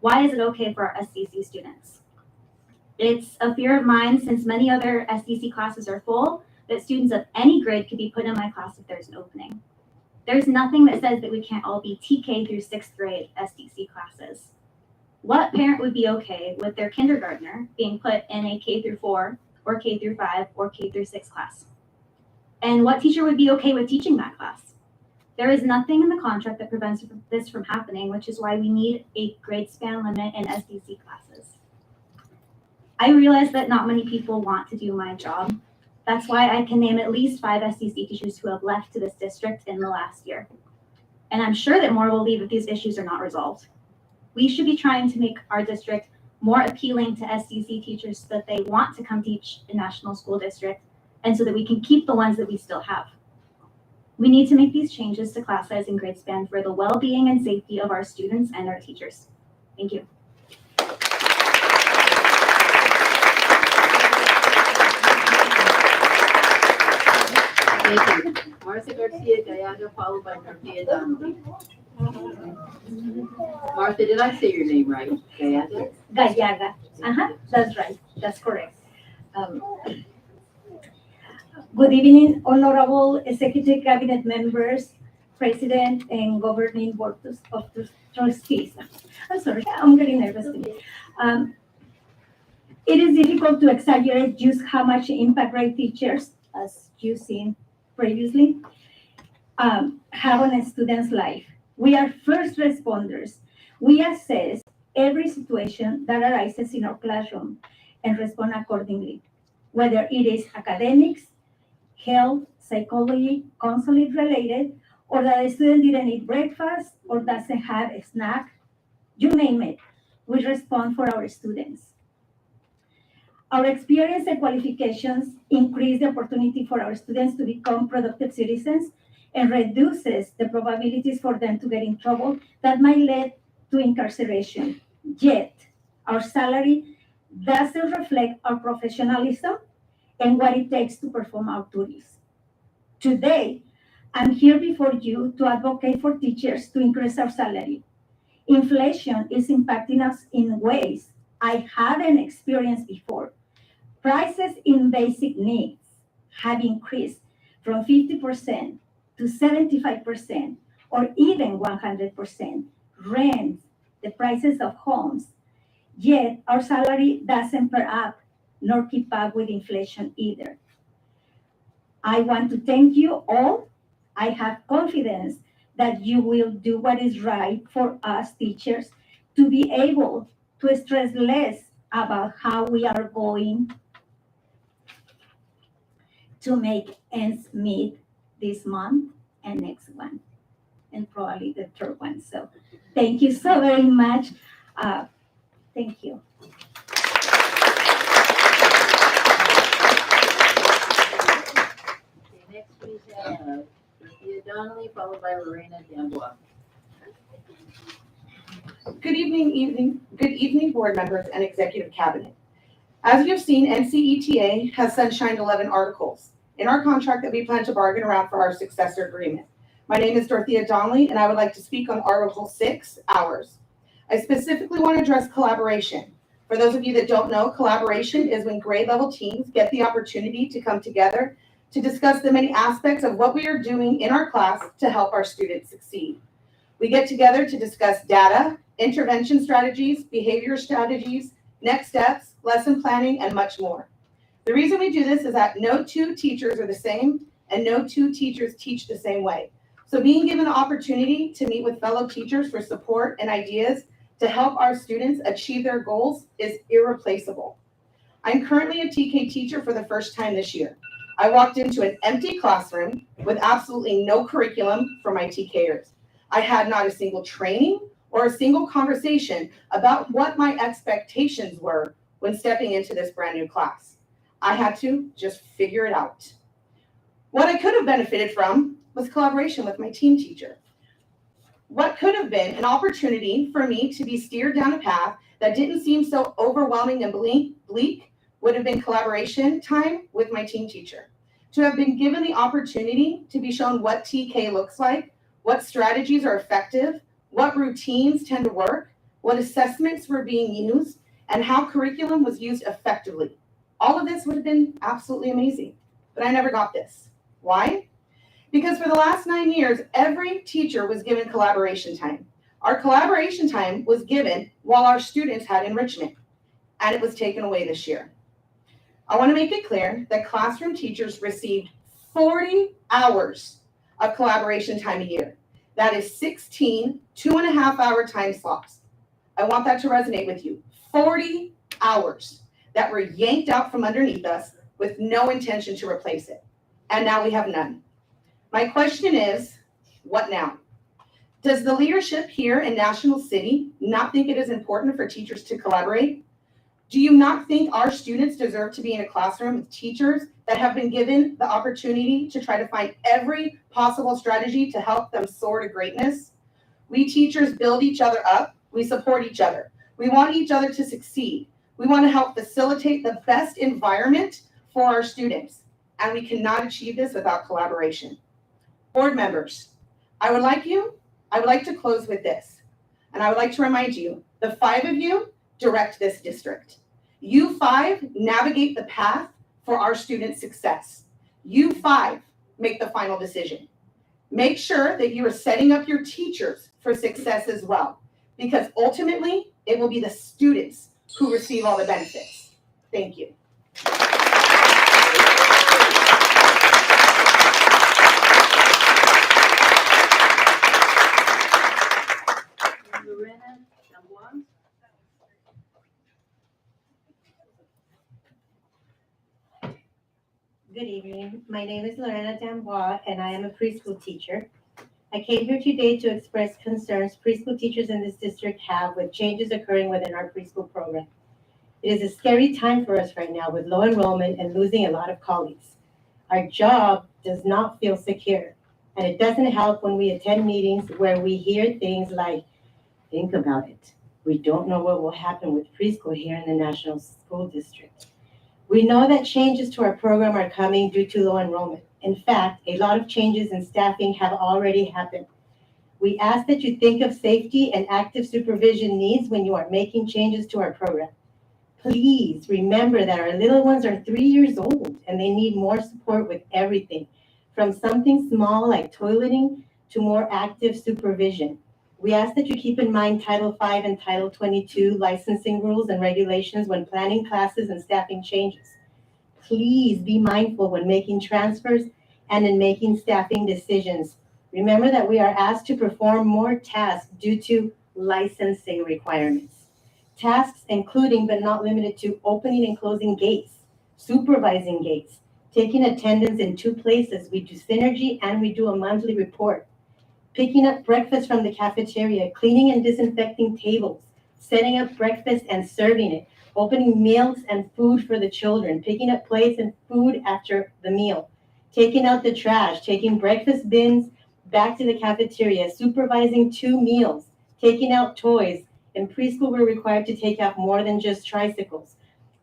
Why is it okay for our SDC students? It's a fear of mine, since many other SDC classes are full, that students of any grade could be put in my class if there's an opening. There's nothing that says that we can't all be TK through 6th grade SDC classes. What parent would be okay with their kindergartner being put in a K through 4 or K through 5 or K through 6 class? And what teacher would be okay with teaching that class? There is nothing in the contract that prevents this from happening, which is why we need a grade span limit in SDC classes. I realize that not many people want to do my job. That's why I can name at least 5 SDC teachers who have left to this district in the last year. And I'm sure that more will leave if these issues are not resolved. We should be trying to make our district more appealing to SDC teachers so that they want to come teach in National School District, and so that we can keep the ones that we still have. We need to make these changes to class size and grade span for the well-being and safety of our students and our teachers. Thank you. Thank you. Martha Garcia Gallardo, followed by Dorothea Donnelly. Martha, did I say your name right? Gallardo? Gallaga. That's right. That's correct. Good evening, honorable executive cabinet members, president, and governing board of trustees. I'm sorry, I'm getting nervous. It is difficult to exaggerate just how much impact grade teachers, as you've seen previously, have on a student's life. We are first responders. We assess every situation that arises in our classroom and respond accordingly, whether it is academics, health, psychology, counseling related, or that a student didn't eat breakfast or doesn't have a snack, you name it, we respond for our students. Our experience and qualifications increase the opportunity for our students to become productive citizens and reduces the probabilities for them to get in trouble that might lead to incarceration. Yet, our salary doesn't reflect our professionalism and what it takes to perform our duties. Today, I'm here before you to advocate for teachers to increase our salary. Inflation is impacting us in ways I haven't experienced before. Prices in basic needs have increased from 50% to 75% or even 100%. Rents, the prices of homes, yet our salary doesn't pair up nor keep up with inflation either. I want to thank you all. I have confidence that you will do what is right for us teachers to be able to stress less about how we are going to make ends meet this month and next one, and probably the third one. So thank you so very much. Thank you. Next we have Dorothea Donnelly, followed by Lorena Gamboa. Good evening, board members and executive cabinet. As you've seen, NCETA has sunshined 11 articles in our contract that we plan to bargain around for our successor agreement. My name is Dorothea Donnelly, and I would like to speak on Article 6, hours. I specifically want to address collaboration. For those of you that don't know, collaboration is when grade level teams get the opportunity to come together to discuss the many aspects of what we are doing in our class to help our students succeed. We get together to discuss data, intervention strategies, behavior strategies, next steps, lesson planning, and much more. The reason we do this is that no two teachers are the same and no two teachers teach the same way. So being given the opportunity to meet with fellow teachers for support and ideas to help our students achieve their goals is irreplaceable. I'm currently a TK teacher for the first time this year. I walked into an empty classroom with absolutely no curriculum for my TKers. I had not a single training or a single conversation about what my expectations were when stepping into this brand new class. I had to just figure it out. What I could have benefited from was collaboration with my team teacher. What could have been an opportunity for me to be steered down a path that didn't seem so overwhelming and bleak would have been collaboration time with my team teacher. To have been given the opportunity to be shown what TK looks like, what strategies are effective, what routines tend to work, what assessments were being used, and how curriculum was used effectively. All of this would have been absolutely amazing, but I never got this. Why? Because for the last 9 years, every teacher was given collaboration time. Our collaboration time was given while our students had enrichment, and it was taken away this year. I want to make it clear that classroom teachers received 40 hours of collaboration time a year. That is 16 2.5-hour time slots. I want that to resonate with you. 40 hours that were yanked out from underneath us with no intention to replace it. And now we have none. My question is, what now? Does the leadership here in National City not think it is important for teachers to collaborate? Do you not think our students deserve to be in a classroom with teachers that have been given the opportunity to try to find every possible strategy to help them soar to greatness? We teachers build each other up. We support each other. We want each other to succeed. We want to help facilitate the best environment for our students, and we cannot achieve this without collaboration. Board members, I would like to close with this, and I would like to remind you, the 5 of you direct this district. You 5 navigate the path for our students' success. You 5 make the final decision. Make sure that you are setting up your teachers for success as well, because ultimately it will be the students who receive all the benefits. Thank you. Good evening. My name is Lorena Dambois, and I am a preschool teacher. I came here today to express concerns preschool teachers in this district have with changes occurring within our preschool program. It is a scary time for us right now with low enrollment and losing a lot of colleagues. Our job does not feel secure, and it doesn't help when we attend meetings where we hear things like, think about it. We don't know what will happen with preschool here in the National School District. We know that changes to our program are coming due to low enrollment. In fact, a lot of changes in staffing have already happened. We ask that you think of safety and active supervision needs when you are making changes to our program. Please remember that our little ones are 3 years old and they need more support with everything, from something small like toileting to more active supervision. We ask that you keep in mind Title V and Title 22 licensing rules and regulations when planning classes and staffing changes. Please be mindful when making transfers and in making staffing decisions. Remember that we are asked to perform more tasks due to licensing requirements. Tasks including but not limited to opening and closing gates, supervising gates, taking attendance in 2 places. We do synergy and we do a monthly report. Picking up breakfast from the cafeteria, cleaning and disinfecting tables, setting up breakfast and serving it, opening meals and food for the children, picking up plates and food after the meal, taking out the trash, taking breakfast bins back to the cafeteria, supervising 2 meals, taking out toys. In preschool, we're required to take out more than just tricycles,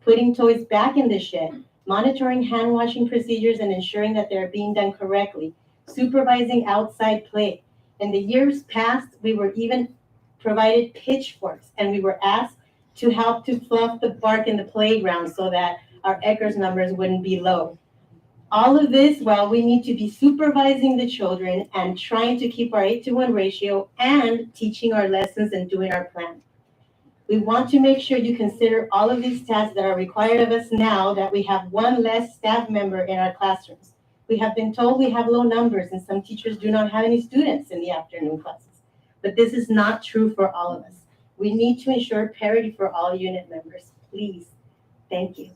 putting toys back in the shed, monitoring hand washing procedures and ensuring that they're being done correctly, supervising outside play. In the years past, we were even provided pitchforks, and we were asked to help to fluff the bark in the playground so that our Eckers numbers wouldn't be low. All of this while we need to be supervising the children and trying to keep our 8-to-1 ratio and teaching our lessons and doing our plan. We want to make sure you consider all of these tasks that are required of us now that we have 1 less staff member in our classrooms. We have been told we have low numbers and some teachers do not have any students in the afternoon classes. But this is not true for all of us. We need to ensure parity for all unit members. Please. Thank you.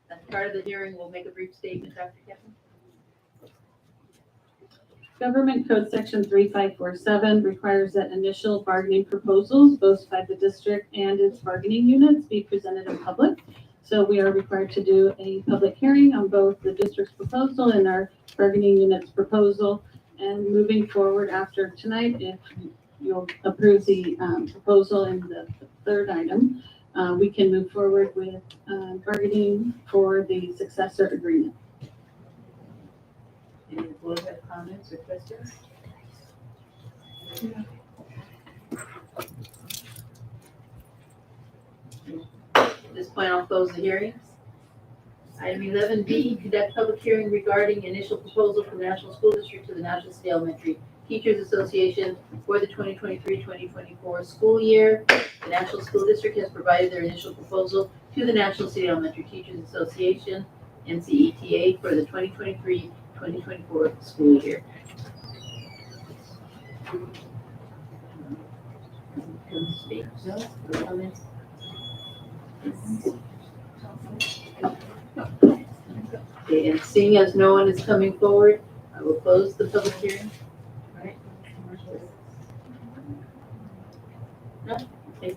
As part of the hearing, we'll make a brief statement, Dr. Kevin. Government Code Section 3547 requires that initial bargaining proposals, both by the district and its bargaining units, be presented in public. So we are required to do a public hearing on both the district's proposal and our bargaining unit's proposal. And moving forward after tonight, if you'll approve the proposal in the third item, we can move forward with bargaining for the successor agreement. Any of the board have comments or questions? At this point, I'll close the hearings. Item 11B, conduct public hearing regarding initial proposal from the National School District to the National City Elementary Teachers Association for the 2023-2024 school year. The National School District has provided their initial proposal to the National City Elementary Teachers Association, NCETA, for the 2023-2024 school year. Can speak, no, comments? Okay, and seeing as no one is coming forward, I will close the public hearing. Right? No? Okay.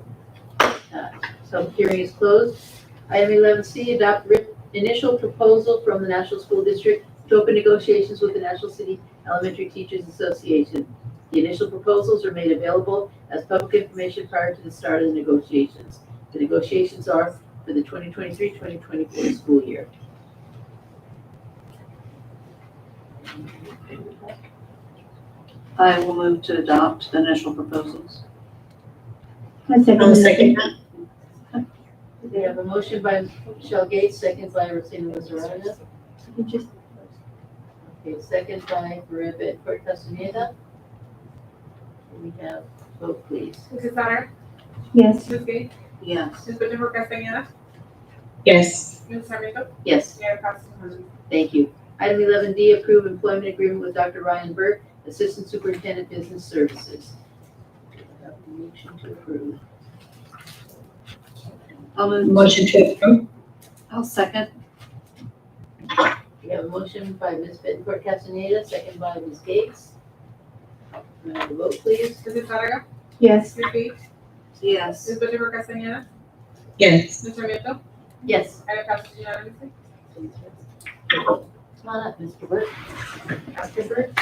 Public hearing is closed. Item 11C, adopt initial proposal from the National School District to open negotiations with the National City Elementary Teachers Association. The initial proposals are made available as public information prior to the start of the negotiations. The negotiations are for the 2023-2024 school year. I will move to adopt the initial proposals. I second. I'll second. We have a motion by Michelle Gates, second by Rosina Lizarraga. Okay, second by Maria Bedford Castaneda. We have vote, please. Mrs. Sonic? Yes. Ms. Gates? Yes. Ms. Bedford Castañeda? Yes. Ms. Sarmiento? Yes. Mayor Casas. Thank you. Item 11D, approve employment agreement with Dr. Ryan Burke, Assistant Superintendent Business Services. Have a motion to approve. I'll move. Motion to approve. I'll second. We have a motion by Ms. Bedford Castaneda, second by Ms. Gates. May I have a vote, please? Mrs. Sonic? Yes. Ms. Gates? Yes. Ms. Bedford Castañeda? Yes. Ms. Sarmiento? Yes. Mayor Casas unanimously. Come on up, Mr. Burke. Dr. Burke.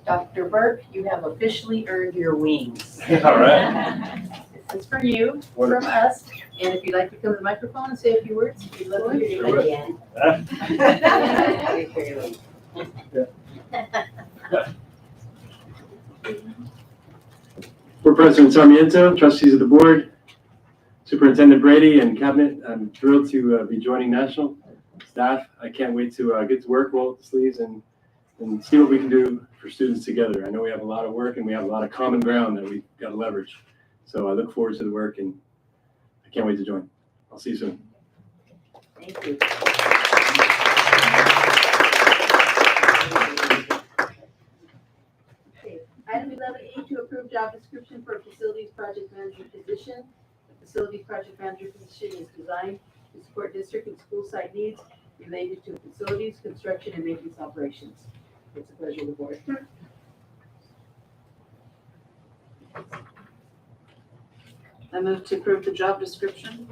Dr. Burke, you have officially earned your wings. All right. This is for you, from us, and if you'd like to come to the microphone and say a few words, we'd love to hear you Sure. again. Board President Sarmiento, trustees of the board, Superintendent Brady, and cabinet, I'm thrilled to be joining National staff. I can't wait to get to work, roll up the sleeves, and see what we can do for students together. I know we have a lot of work and we have a lot of common ground that we've got to leverage. So I look forward to the work and I can't wait to join. I'll see you soon. Thank you. Okay, item 11A, to approve job description for a facilities project manager position. The facilities project manager position is designed to support district and school site needs related to facilities, construction, and maintenance operations. It's a pleasure of the board. I move to approve the job description.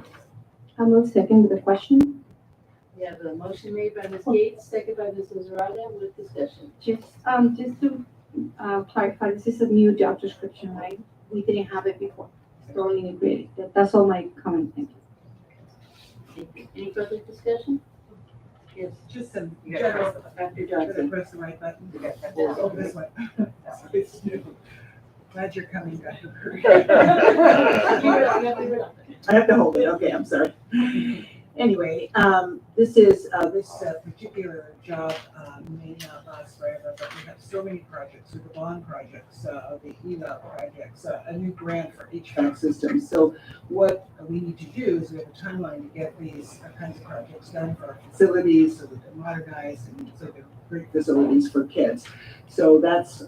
I'll move second with a question. We have a motion made by Ms. Gates, second by Ms. Lizarraga, with discussion. Just to clarify, this is a new job description, right? We didn't have it before. It's only integrated. That's all my comment. Thank you. Thank you. Any further discussion? Yes. Just some You gotta general. press- Dr. Gotta Johnson. press the right button. Oh, this one. It's new. Glad you're coming, Dr. Burke. I have to hold it, okay, I'm sorry. Anyway, this is, this particular job may not last forever, but we have so many projects, with the bond projects, the ELA projects, a new grant for HVAC systems. So what we need to do is we have a timeline to get these kinds of projects done for our facilities, so that they're modernized and so they're great facilities for kids. So that's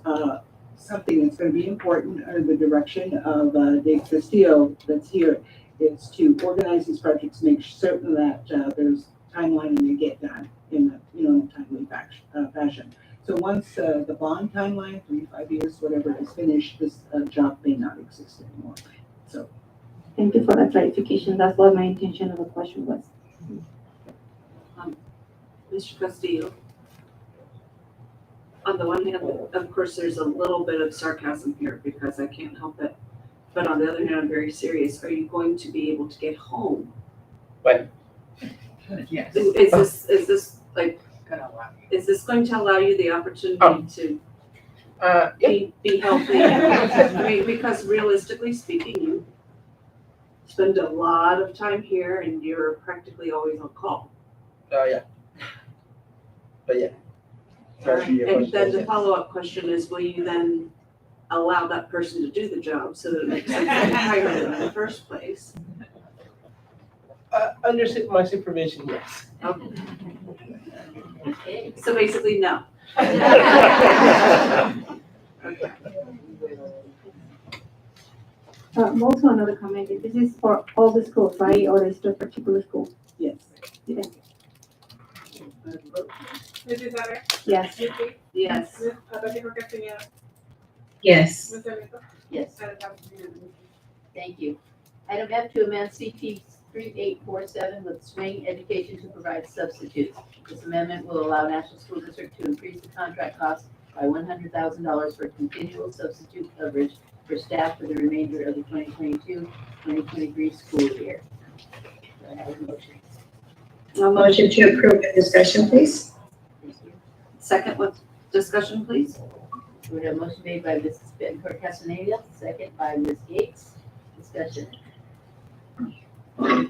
something that's going to be important under the direction of Dave Castillo that's here, is to organize these projects, make certain that there's timeline and they get done in a timely fashion. So once the bond timeline, 3 to 5 years, whatever is finished, this job may not exist anymore. So Thank you for that clarification. That's what my intention of the question was. Mr. Castillo. On the one hand, of course, there's a little bit of sarcasm here because I can't help it. But on the other hand, I'm very serious. Are you going to be able to get home? When? Yes. Is this like, is this going to allow you the opportunity to be healthy? I mean, because realistically speaking, you spend a lot of time here and you're practically always on call. Yeah. But yeah. All right. And then the follow-up question is, will you then allow that person to do the job so that it makes sense to hire them in the first place? Under my supervision, yes. Okay. So basically, no. Also another comment, this is for all the schools, right, or is it a particular school? Yes. Yeah. Mrs. Sarah? Yes. Ms. Lee? Yes. Ms. Pacheco Castañeda? Yes. Ms. Sarmiento? Yes, Madam Council. thank you. Item F to amend CT 3847 with swing education to provide substitutes. This amendment will allow National School District to increase the contract cost by $100,000 for continual substitute coverage for staff for the remainder of the 2022-2023 school year. Do I have a motion? A motion to approve the discussion, please. Second with discussion, please. We have a motion made by Mrs. Bettencourt Castaneda, second by Ms. Gates. Discussion. Am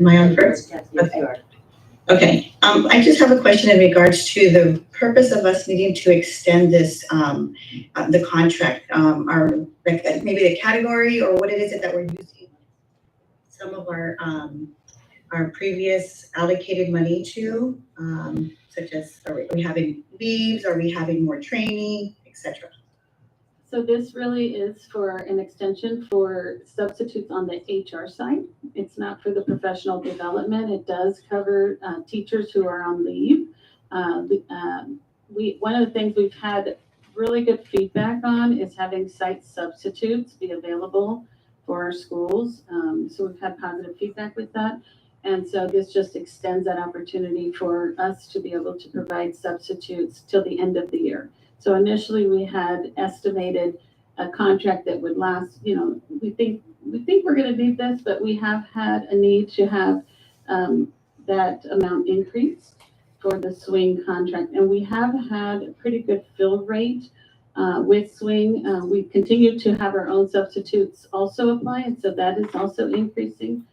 I on first? Yes, you are. Okay, I just have a question in regards to the purpose of us needing to extend this, the contract, like maybe the category or what it is that we're using some of our previous allocated money to, such as, are we having leaves, are we having more training, etc. So this really is for an extension for substitutes on the HR side. It's not for the professional development. It does cover teachers who are on leave. One of the things we've had really good feedback on is having site substitutes be available for our schools. So we've had positive feedback with that. And so this just extends that opportunity for us to be able to provide substitutes till the end of the year. So initially we had estimated a contract that would last, we think we're going to need this, but we have had a need to have that amount increased for the swing contract. And we have had a pretty good fill rate with swing. We continue to have our own substitutes also apply, and so that is also increasing.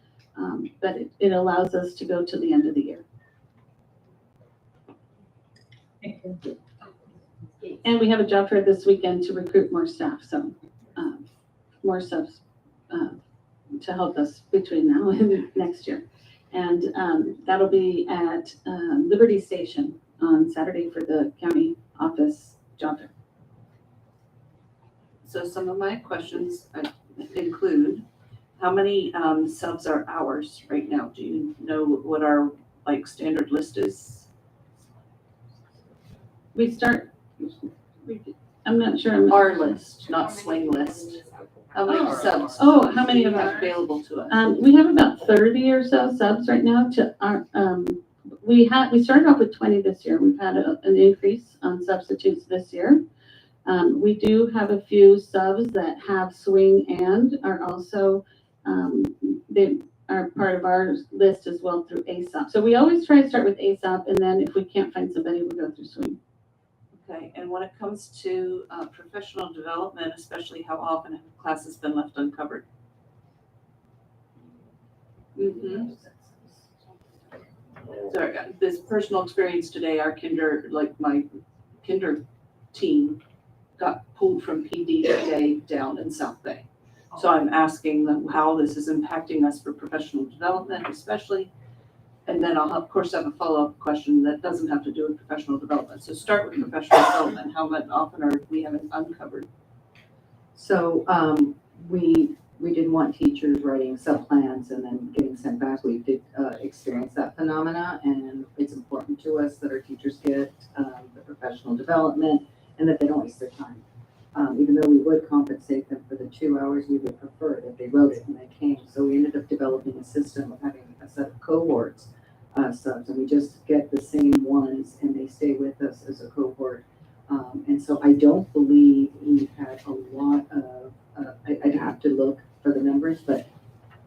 But it allows us to go to the end of the year. Thank you. And we have a job fair this weekend to recruit more staff, so more subs to help us between now and next year. And that'll be at Liberty Station on Saturday for the county office job fair. So some of my questions include, how many subs are hours right now? Do you know what our standard list is? We start, I'm not sure. Our list, not swing list. How many subs? Oh, how many do of you have ours? available to us? We have about 30 or so subs right now. To our, we started off with 20 this year. We've had an increase on substitutes this year. We do have a few subs that have swing and are also they are part of our list as well through ASOP. So we always try to start with ASOP, and then if we can't find somebody, we go through swing. Okay, and when it comes to professional development, especially how often have classes been left uncovered? Mm-hmm. Sorry, this personal experience today, my kinder team got pulled from PD today down in South Bay. So I'm asking them how this is impacting us for professional development, especially. And then I'll, of course, have a follow-up question that doesn't have to do with professional development. So start with professional development. How much often are we having uncovered? So we we didn't want teachers writing sub-plans and then getting sent back. We did experience that phenomena, and it's important to us that our teachers get the professional development and that they don't waste their time. Even though we would compensate them for the 2 hours, we would prefer it if they wrote it when they came. So we ended up developing a system of having a set of cohorts subs, and we just get the same ones and they stay with us as a cohort. And so I don't believe we've had a lot of, I'd have to look for the numbers, but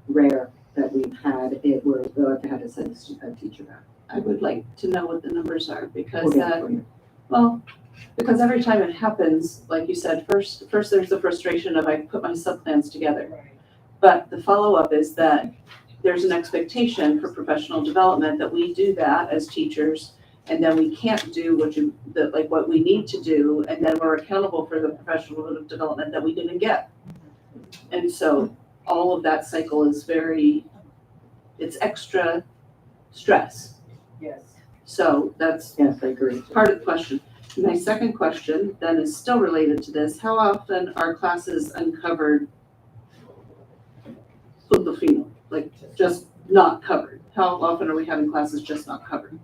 rare that we've had it where we've had to send a teacher back. I would like to know what the numbers are because We'll get it that, for you. well, because every time it happens, like you said, first there's the frustration of I put my sub-plans together. But the follow-up is that there's an expectation for professional development that we do that as teachers, and then we can't do what we need to do, and then we're accountable for the professional development that we didn't get. And so all of that cycle is it's extra stress. Yes. So that's Yes, I agree. part of the question. My second question then is still related to this. How often are classes uncovered? Like just not covered? How often are we having classes just not covered?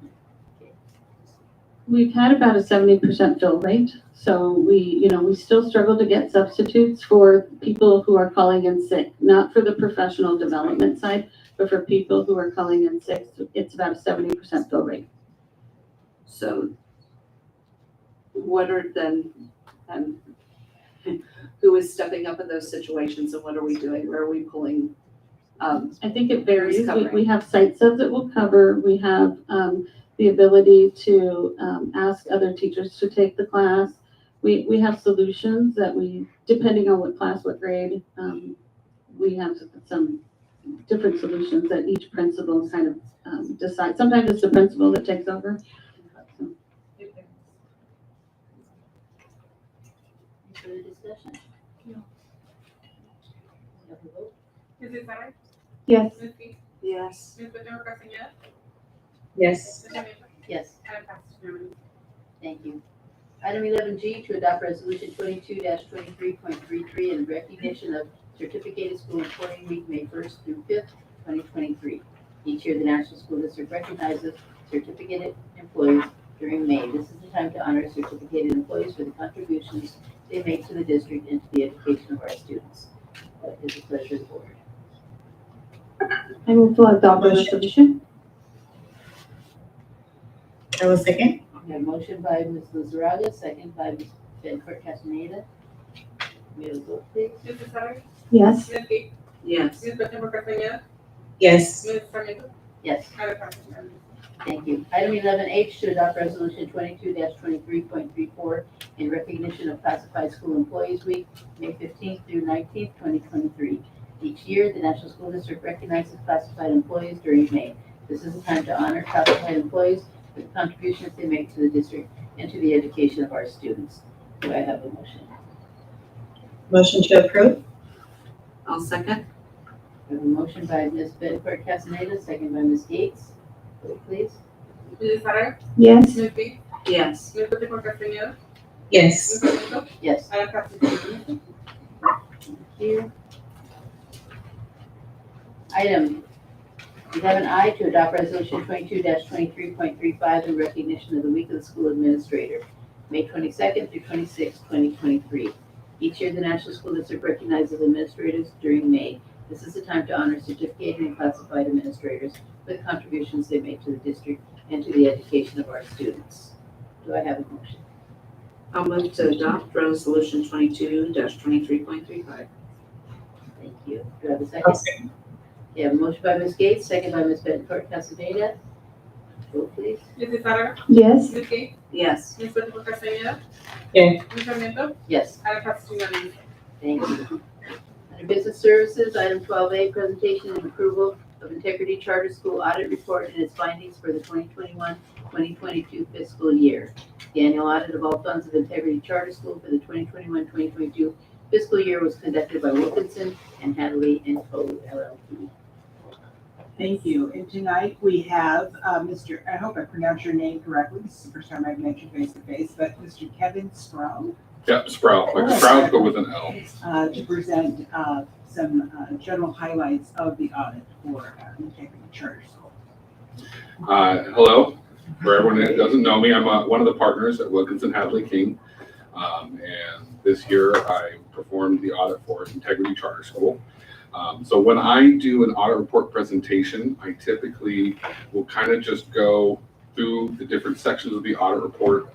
We've had about a 70% fill rate. So we still struggle to get substitutes for people who are calling in sick, not for the professional development side, but for people who are calling in sick. It's about a 70% fill rate. So what are then, who is stepping up in those situations and what are we doing? Where are we pulling? I think it varies. Who's covering? We have site subs that will cover. We have the ability to ask other teachers to take the class. We have solutions that depending on what class, what grade, we have some different solutions that each principal kind of decides. Sometimes it's the principal that takes over. So. Further discussion? No. Mrs. Sarah? Yes. Ms. Keith? Yes. Ms. Benjamin Castañeda? Yes. Ms. Sarmiento? Yes, Item passes unanimously. thank you. Item 11G, to adopt resolution 22-23.33 in recognition of Certificated School Employee Week, May 1st through 5th, 2023. Each year, the National School District recognizes certificated employees during May. This is the time to honor certificated employees for the contributions they make to the district and to the education of our students. What is the pleasure of the board? I move to adopt the resolution. I will second. We have a motion by Ms. Lizarraga, second by Ms. Benford Castaneda. May we vote, please? Mrs. Sarah? Yes. Ms. Keith? Yes. Ms. Benjamin Castañeda? Yes. Ms. Sarmiento? Yes. Item passes unanimously. Thank you. Item 11H, to adopt resolution 22-23.34 in recognition of Classified School Employees Week, May 15th through 19th, 2023. Each year, the National School District recognizes classified employees during May. This is a time to honor classified employees for the contributions they make to the district and to the education of our students. Do I have a motion? Motion to approve. I'll second. I have a motion by Ms. Benford Castaneda, second by Ms. Gates. Vote, please. Mrs. Sarah? Yes. Ms. Keith? Yes. Ms. Benjamin Castañeda? Yes. Ms. Sarmiento? Yes. Item passes unanimously. Thank you. Item 11I, to adopt resolution 22-23.35 in recognition of the Week of the School Administrator, May 22nd through 26th, 2023. Each year, the National School District recognizes administrators during May. This is the time to honor certificated and classified administrators for the contributions they make to the district and to the education of our students. Do I have a motion? I'll move to adopt resolution 22-23.35. Thank you. Do I have a second? You have a motion by Ms. Gates, second by Ms. Benford Castaneda. Vote, please. Mrs. Sarah? Yes. Ms. Keith? Yes. Ms. Benjamin Castañeda? Yes. Ms. Sarmiento? Yes. Item passes unanimously. Thank you. Under Business Services, item 12A, presentation and approval of Integrity Charter School Audit Report and its findings for the 2021-2022 fiscal year. The annual audit of all funds of Integrity Charter School for the 2021-2022 fiscal year was conducted by Wilkinson and Hadley and Code LLP. Thank you. And tonight we have Mr., I hope I pronounced your name correctly. This is the first time I've met you face to face, but Mr. Kevin Strong Yep, Sprout, like Sprout, but with an L. To present some general highlights of the audit for Integrity Charter School. Hello, for everyone that doesn't know me, I'm one of the partners at Wilkinson Hadley King. And this year I performed the audit for Integrity Charter School. So when I do an audit report presentation, I typically will kind of just go through the different sections of the audit report,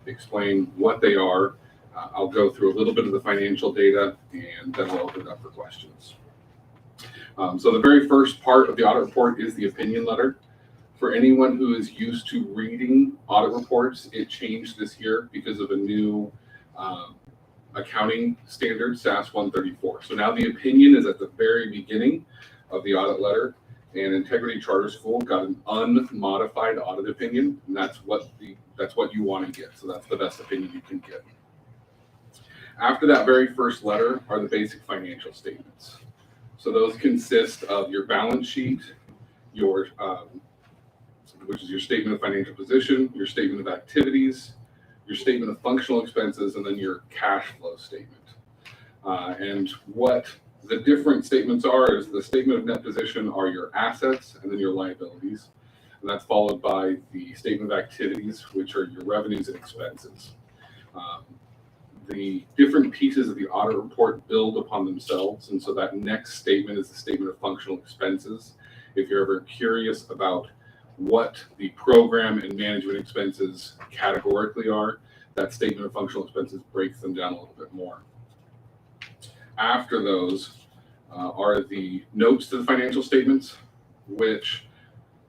explain what they are. I'll go through a little bit of the financial data, and then I'll open it up for questions. So the very first part of the audit report is the opinion letter. For anyone who is used to reading audit reports, it changed this year because of a new accounting standard, SAS 134. So now the opinion is at the very beginning of the audit letter, and Integrity Charter School got an unmodified audit opinion, and that's what you want to get. So that's the best opinion you can get. After that very first letter are the basic financial statements. So those consist of your balance sheet, your which is your statement of financial position, your statement of activities, your statement of functional expenses, and then your cash flow statement. And what the different statements are is the statement of net position are your assets and then your liabilities. And that's followed by the statement of activities, which are your revenues and expenses. The different pieces of the audit report build upon themselves. And so that next statement is the statement of functional expenses. If you're ever curious about what the program and management expenses categorically are, that statement of functional expenses breaks them down a little bit more. After those are the notes to the financial statements, which,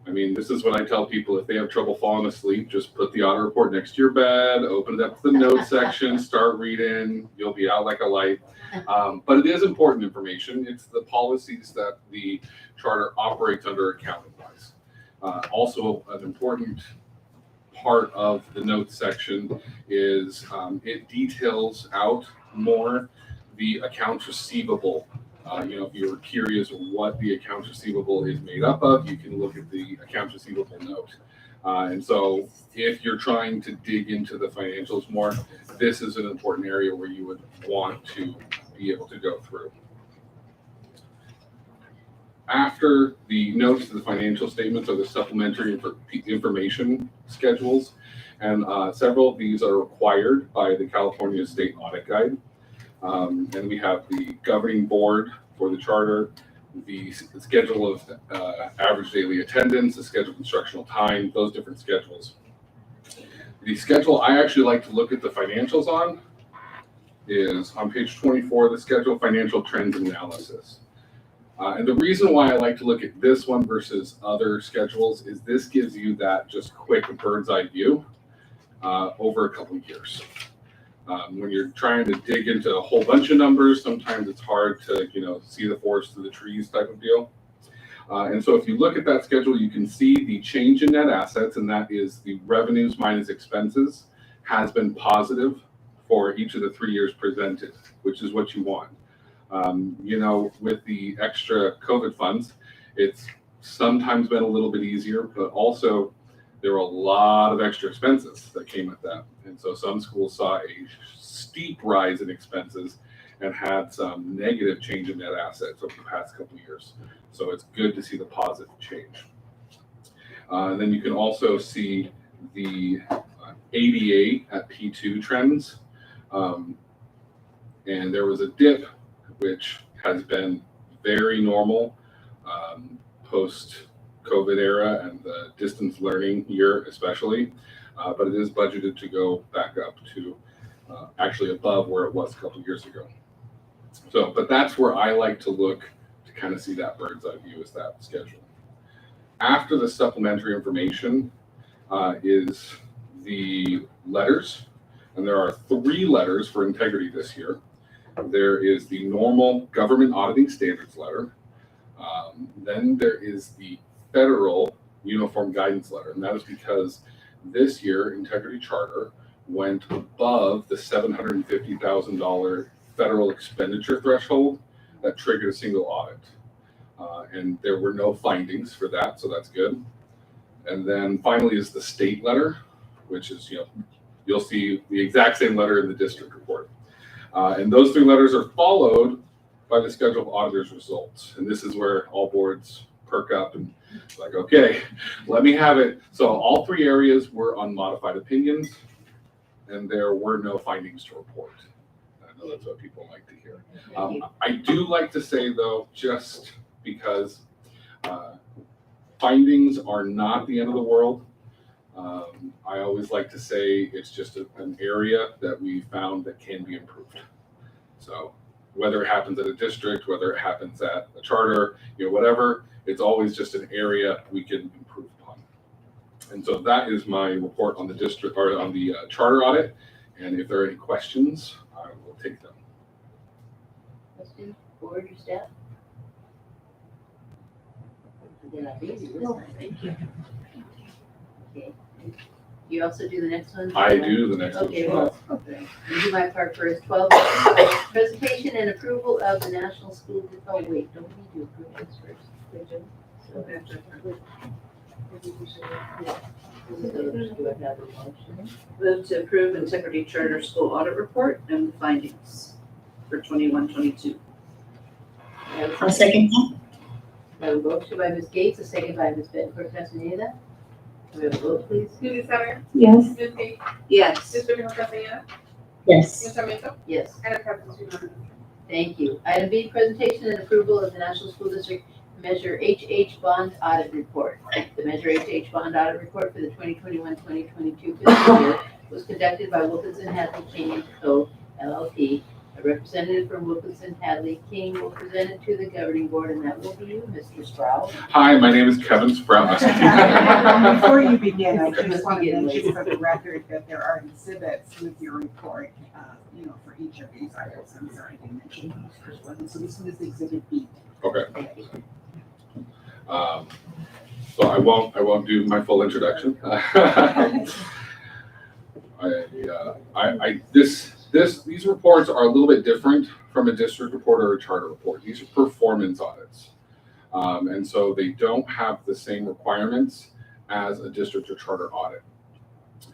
I mean, this is what I tell people: if they have trouble falling asleep, just put the audit report next to your bed, open it up to the notes section, start reading, you'll be out like a light. But it is important information. It's the policies that the charter operates under accounting-wise. Also, an important part of the notes section is it details out more the accounts receivable. If you're curious what the accounts receivable is made up of, you can look at the accounts receivable note. And so if you're trying to dig into the financials more, this is an important area where you would want to be able to go through. After the notes to the financial statements are the supplementary information schedules, and several of these are required by the California State Audit Guide. And we have the governing board for the charter, the schedule of average daily attendance, the schedule of instructional time, those different schedules. The schedule I actually like to look at the financials on is on page 24, the schedule financial trends and analysis. And the reason why I like to look at this one versus other schedules is this gives you that just quick bird's eye view over a couple of years. When you're trying to dig into a whole bunch of numbers, sometimes it's hard to, see the forest through the trees type of deal. And so if you look at that schedule, you can see the change in net assets, and that is the revenues minus expenses has been positive for each of the 3 years presented, which is what you want. With the extra COVID funds, it's sometimes been a little bit easier, but also there were a lot of extra expenses that came with that. And so some schools saw a steep rise in expenses and had some negative change in net assets over the past couple of years. So it's good to see the positive change. And then you can also see the ADA at P2 trends. And there was a dip, which has been very normal post-COVID era and the distance learning year especially, but it is budgeted to go back up to actually above where it was a couple of years ago. So, but that's where I like to look to kind of see that bird's eye view, is that schedule. After the supplementary information is the letters, and there are 3 letters for Integrity this year. There is the normal government auditing standards letter. Then there is the federal uniform guidance letter, and that is because this year Integrity Charter went above the $750,000 federal expenditure threshold that triggered a single audit. And there were no findings for that, so that's good. And then finally is the state letter, which is, you'll see the exact same letter in the district report. And those 3 letters are followed by the schedule of auditors' results. And this is where all boards perk up and like, okay, let me have it. So all 3 areas were on modified opinions, and there were no findings to report. I know that's what people like to hear. I do like to say, though, just because findings are not the end of the world. I always like to say it's just an area that we found that can be improved. So whether it happens at a district, whether it happens at a charter, whatever, it's always just an area we can improve upon. And so that is my report on the district or on the charter audit. And if there are any questions, I will take them. Questions, board or staff? They're not easy this time. Thank you. Okay. You also do the next one? I do the next one. Okay, well, you do my part first. 12, presentation and approval of the National School, oh wait, don't we do approve this first? Okay. Do I have a motion? Move to approve Integrity Charter School Audit Report and findings for 21-22. I'll second that. I have a motion by Ms. Gates, a second by Ms. Bettencourt Castaneda. Do we have a vote, please? Judy Sarver? Yes. Ms. Gates? Yes. Ms. Bettencourt Castaneda? Yes. Ms. Sarmiento? Yes. And it passes unanimously. Thank you. Item B, presentation and approval of the National School District Measure HH Bond Audit Report. The Measure HH Bond Audit Report for the 2021-2022 fiscal year was conducted by Wilkinson Hadley King and Co. LLP. A representative from Wilkinson Hadley King will present it to the governing board, and that will be you, Mr. Sproul. Hi, my name is Kevin Sprout. Before you begin, I just want to mention for the record that there are exhibits with your report, for each of these items. I'm sorry, I didn't mention the first one. So this one is exhibit B. Okay. So I won't do my full introduction. These reports are a little bit different from a district report or a charter report. These are performance audits. And so they don't have the same requirements as a district or charter audit.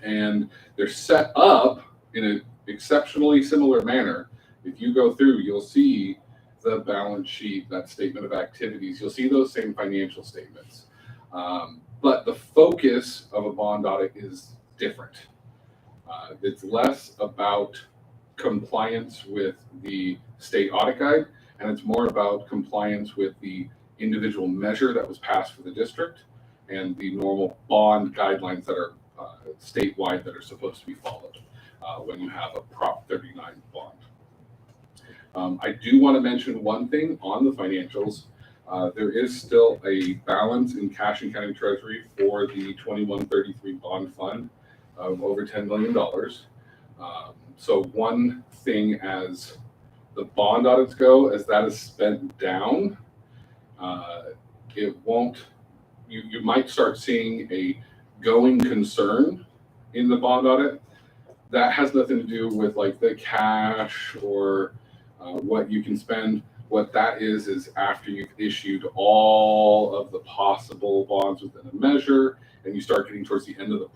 And they're set up in an exceptionally similar manner. If you go through, you'll see the balance sheet, that statement of activities, you'll see those same financial statements. But the focus of a bond audit is different. It's less about compliance with the state audit guide, and it's more about compliance with the individual measure that was passed for the district and the normal bond guidelines that are statewide that are supposed to be followed when you have a Prop 39 bond. I do want to mention one thing on the financials. There is still a balance in cash and county treasury for the 2133 bond fund of over $10 million. So one thing as the bond audits go, as that is spent down, it won't, you might start seeing a going concern in the bond audit. That has nothing to do with like the cash or what you can spend. What that is after you've issued all of the possible bonds within a measure and you start getting towards the end of the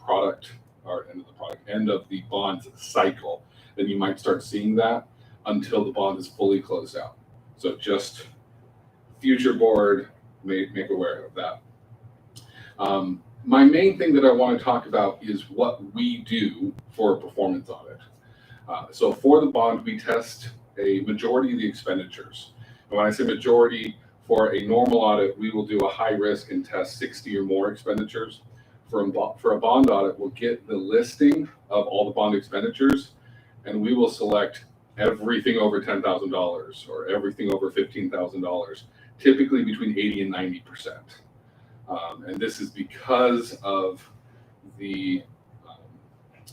end of the bonds cycle, then you might start seeing that until the bond is fully closed out. So just future board make aware of that. My main thing that I want to talk about is what we do for a performance audit. So for the bond, we test a majority of the expenditures. And when I say majority, for a normal audit, we will do a high risk and test 60 or more expenditures. For a bond audit, we'll get the listing of all the bond expenditures, and we will select everything over $10,000 or everything over $15,000, typically between 80 and 90%. And this is because of in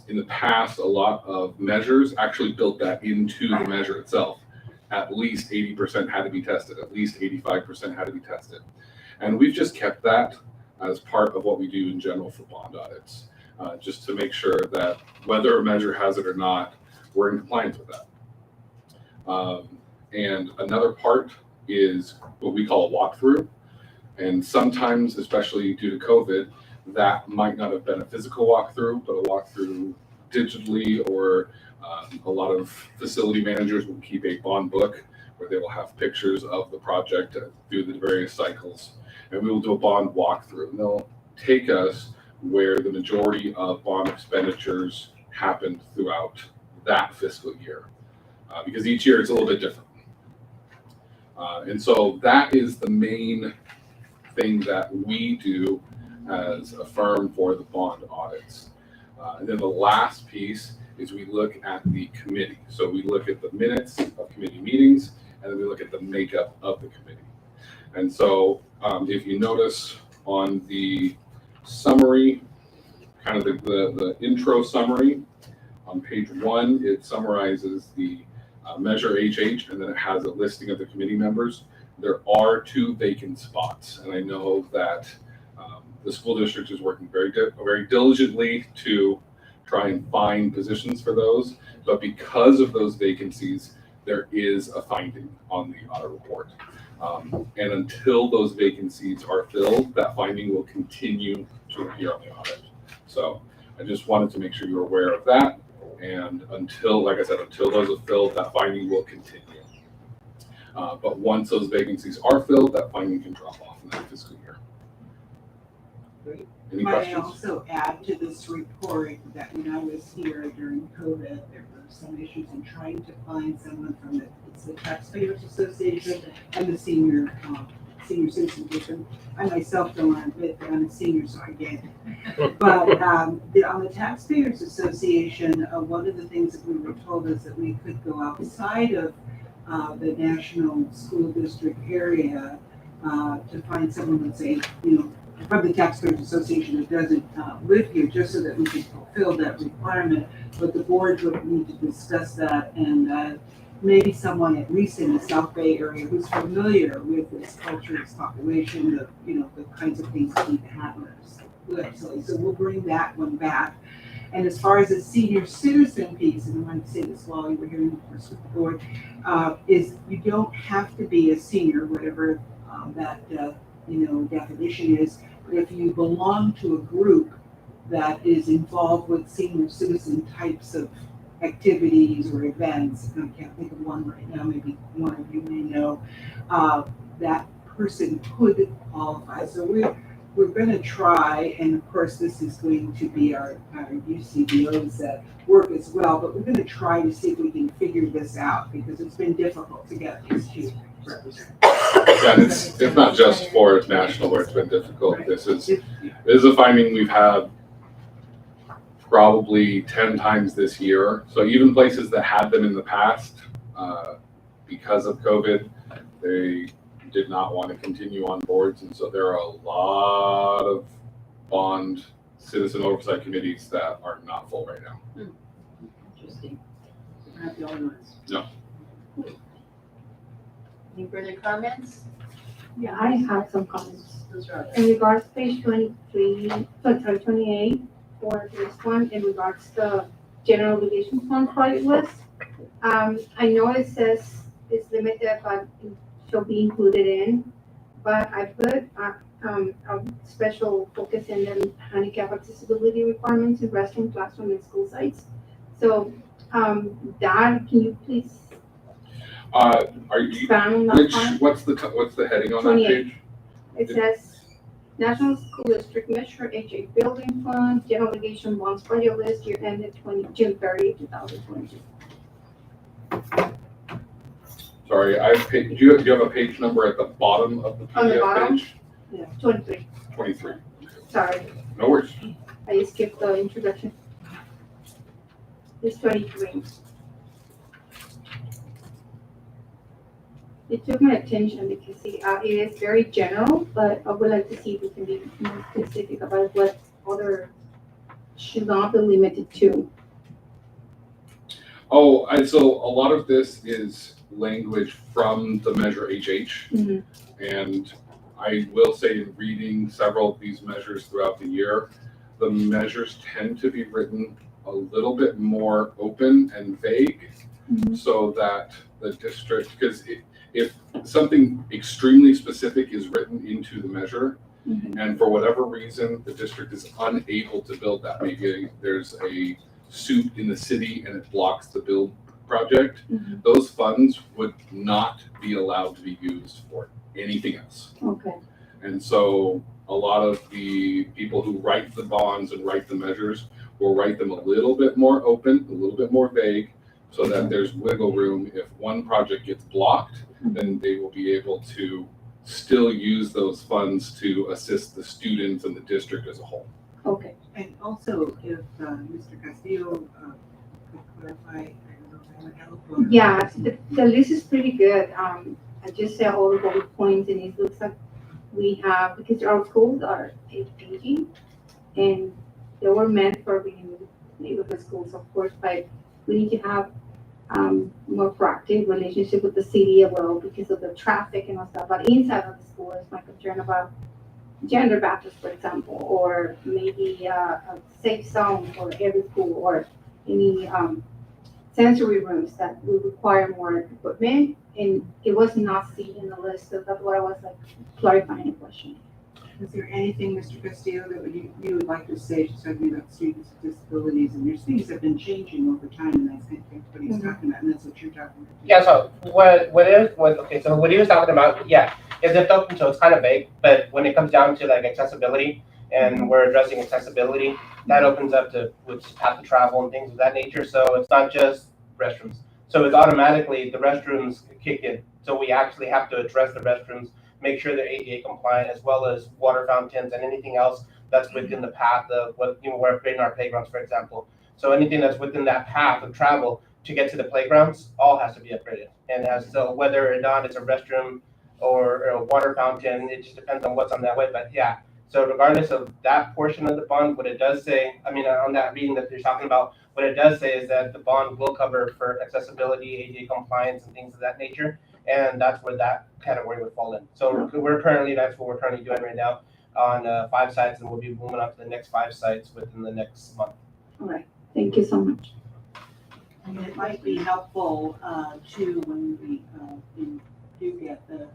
the past, a lot of measures actually built that into the measure itself. At least 80% had to be tested, at least 85% had to be tested. And we've just kept that as part of what we do in general for bond audits, just to make sure that whether a measure has it or not, we're in compliance with that. And another part is what we call a walkthrough. And sometimes, especially due to COVID, that might not have been a physical walkthrough, but a walkthrough digitally, or a lot of facility managers will keep a bond book where they will have pictures of the project through the various cycles. And we will do a bond walkthrough. And they'll take us where the majority of bond expenditures happened throughout that fiscal year. Because each year it's a little bit different. And so that is the main thing that we do as a firm for the bond audits. And then the last piece is we look at the committee. So we look at the minutes of committee meetings, and then we look at the makeup of the committee. And so if you notice on the summary, kind of the intro summary, on page 1, it summarizes the measure HH, and then it has a listing of the committee members. There are 2 vacant spots, and I know that the school district is working very diligently to try and find positions for those. But because of those vacancies, there is a finding on the audit report. And until those vacancies are filled, that finding will continue to appear on the audit. So I just wanted to make sure you're aware of that. And until, like I said, until those are filled, that finding will continue. But once those vacancies are filled, that finding can drop off in that fiscal year. Any Might I questions? also add to this report that when I was here during COVID, there were some issues in trying to find someone from the Taxpayers Association and the Senior Citizen District. I myself don't want to admit that I'm a senior, so I get it. But on the Taxpayers Association, one of the things that we were told is that we could go outside of the national school district area to find someone, let's say, from the Taxpayers Association that doesn't live here, just so that we can fulfill that requirement. But the board would need to discuss that, and maybe someone at least in the South Bay area who's familiar with this culture, this population, the kinds of things that need to happen. So we'll bring that one back. And as far as the senior citizen piece, and I wanted to say this while you were hearing the board, is you don't have to be a senior, whatever that definition is. But if you belong to a group that is involved with senior citizen types of activities or events, and I can't think of one right now, maybe one of you may know, that person could qualify. So we're going to try, and of course this is going to be our UCBO's work as well, but we're going to try to see if we can figure this out, because it's been difficult to get these 2 represented. Yeah, and it's not just for national where it's been difficult. Right. This is a finding we've had probably 10 times this year. So even places that had them in the past, because of COVID, they did not want to continue on boards. And so there are a lot of bond citizen oversight committees that are not full right now. Interesting. We're not the only ones. No. Any further comments? Yeah, I have some comments. Those are In regards to page 28, for this one, in regards to general obligation fund project list, I know it says it's limited, but it shall be included in, but I put a special focus in the handicap accessibility requirements in restroom, classroom, and school sites. So, can you please Are you, expand on that part? what's the heading on that 28. page? It says National School District Measure HA Building Fund, General Obligation Bonds Budget List, year ended June 30, 2022. Sorry, do you have a page number at the bottom of the PDF On the bottom? page? Yeah, 23. 23. Sorry, No worries. I skipped the introduction. It's 23. It took my attention because it is very general, but I would like to see if we can be more specific about what other should not be limited to. Oh, and so a lot of this is language from the measure HH. Mhm. And I will say, in reading several of these measures throughout the year, the measures tend to be written a little bit more open and vague, so that the district, because if something extremely specific is written into the measure, and for whatever reason the district is unable to build that, maybe there's a suit in the city and it blocks the build project, those funds would not be allowed to be used for anything else. Okay. And so a lot of the people who write the bonds and write the measures will write them a little bit more open, a little bit more vague, so that there's wiggle room. If one project gets blocked, then they will be able to still use those funds to assist the students and the district as a whole. Okay. And also, if Mr. Castillo could clarify, I don't know if that would help. or- Yeah, the list is pretty good. I just said all the bullet points and it looks like we have, because our schools are aging and they were meant for being neighborhood schools, of course, but we need to have more proactive relationship with the city as well because of the traffic and all stuff. But inside of the school is my concern about gender bathrooms, for example, or maybe a safe zone for every school, or any sensory rooms that will require more equipment. And it was not seen in the list, so that's what I was like clarifying the question. Is there anything, Mr. Castillo, that you would like to say to talking about students with disabilities? And your things have been changing over time, and I think that's what he's talking about, and that's what you're talking about. Yeah, so what he was talking about, yeah, is it open, so it's kind of vague, but when it comes down to like accessibility, and we're addressing accessibility, that opens up to which path to travel and things of that nature, so it's not just restrooms. So it's automatically, the restrooms kick in, so we actually have to address the restrooms, make sure they're ADA compliant, as well as water fountains and anything else that's within the path of what, we're creating our playgrounds, for example. So anything that's within that path of travel to get to the playgrounds, all has to be upgraded. And so whether or not it's a restroom or a water fountain, it just depends on what's on that way, but yeah. So regardless of that portion of the bond, what it does say, on that reading that you're talking about, what it does say is that the bond will cover for accessibility, ADA compliance, and things of that nature. And that's where that category would fall in. So that's what we're currently doing right now on 5 sites, and we'll be moving on to the next 5 sites within the next month. All right. Thank you so much. And it might be helpful too when we do get the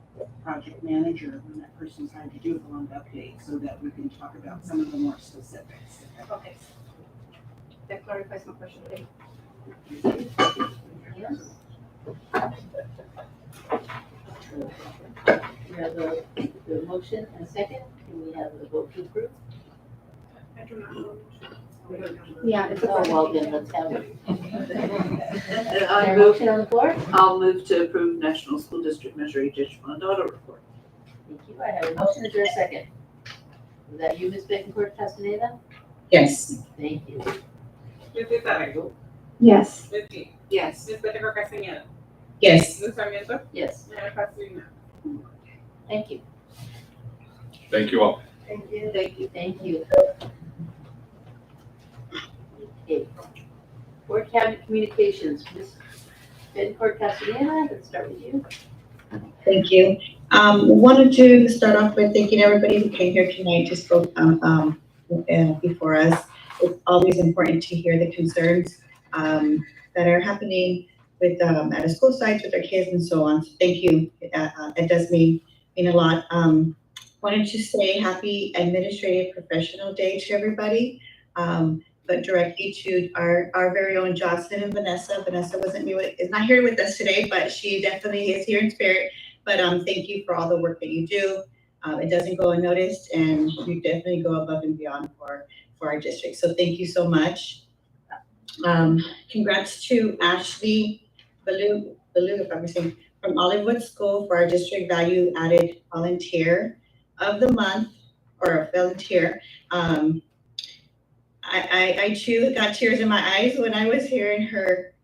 project manager, when that person's hired to do a bond update, so that we can talk about some of the more specifics. Okay. That clarifies my question. Yes? We have the motion and a second, and we have the vote to approve. Yeah, it's a. Oh, well, then let's have it. I There a move, motion on the floor? I'll move to approve National School District Measure Age Fund Audit Report. Thank you. I have a motion. Is there a second? Was that you, Ms. Bettencourt Castaneda? Yes. Thank you. Ms. Isabel. Yes. Ms. Dean. Yes. Ms. Bettencourt Castañeda. Yes. Ms. Sarmiento. Yes. Mayor Pasadena. Thank you. Thank you all. Thank you. Thank you. Thank you. Okay. Board Cabinet Communications, Ms. Bettencourt Castaneda, let's start with you. Thank you. Wanted to start off by thanking everybody who came here tonight to spoke before us. It's always important to hear the concerns that are happening with at a school sites with their kids and so on. So thank you. It does mean a lot. Wanted to say happy Administrative Professional Day to everybody. But directly to our very own Jocelyn and Vanessa. Vanessa is not here with us today, but she definitely is here in spirit. But thank you for all the work that you do. It doesn't go unnoticed, and you definitely go above and beyond for our district. So thank you so much. Congrats to Ashley Baloo, if I'm saying, from Olivewood School for our District Value Added Volunteer of the Month, or volunteer. I too got tears in my eyes when I was hearing her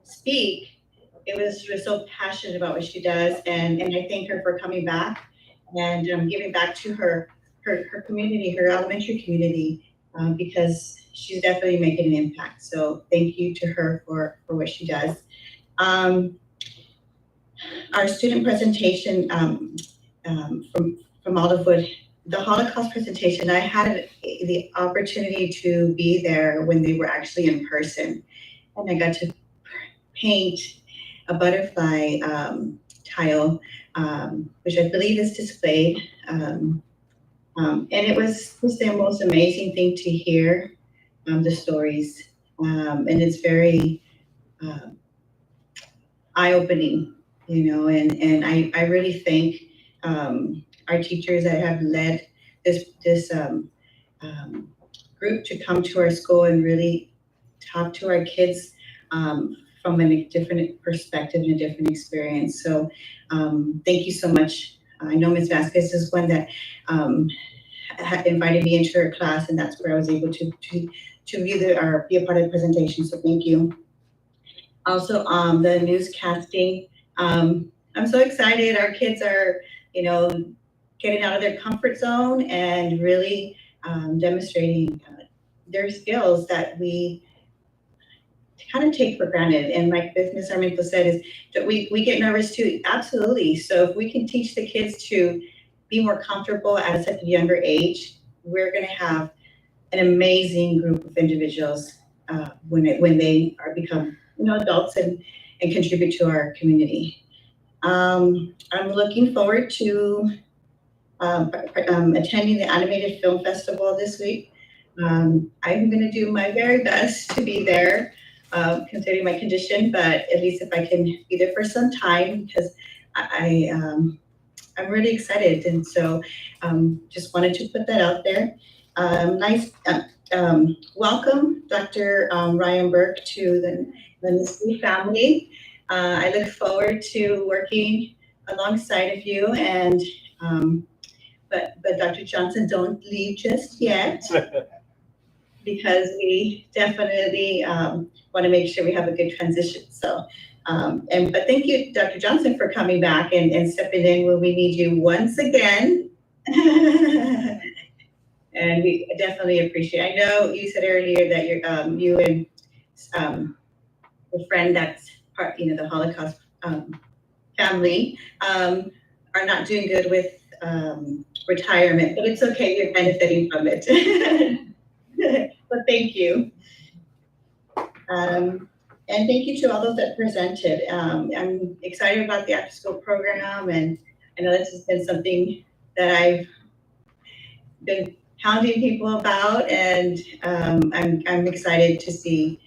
speak. She was so passionate about what she does, and I thank her for coming back and giving back to her community, her elementary community, because she's definitely making an impact. So thank you to her for what she does. Our student presentation from Olivewood, the Holocaust presentation, I had the opportunity to be there when they were actually in person, and I got to paint a butterfly tile, which I believe is displayed, and it was the most amazing thing to hear the stories And it's very eye-opening, and I really thank our teachers that have led this group to come to our school and really talk to our kids from a different perspective and a different experience. So thank you so much. I know Ms. Vasquez is one that had invited me into her class, and that's where I was able to view or be a part of the presentation. So thank you. Also, the newscasting. I'm so excited. Our kids are, getting out of their comfort zone and really demonstrating their skills that we kind of take for granted. And like Ms. Sarmiento said, is that we get nervous too. Absolutely. So if we can teach the kids to be more comfortable at such a younger age, we're going to have an amazing group of individuals when they become adults and contribute to our community. I'm looking forward to attending the Animated Film Festival this week. I'm going to do my very best to be there, considering my condition, but at least if I can be there for some time, because I'm really excited. And so just wanted to put that out there. Welcome, Dr. Ryan Burke, to the Nisly family. I look forward to working alongside of you, and but Dr. Johnson, don't leave just yet, because we definitely want to make sure we have a good transition. So, but thank you, Dr. Johnson, for coming back and stepping in when we need you once again. And we definitely appreciate it. I know you said earlier that you and a friend that's part, the Holocaust family are not doing good with retirement, but it's okay. You're benefiting from it. But thank you. And thank you to all those that presented. I'm excited about the after school program, and I know this has been something that I've been hounding people about, and I'm excited to see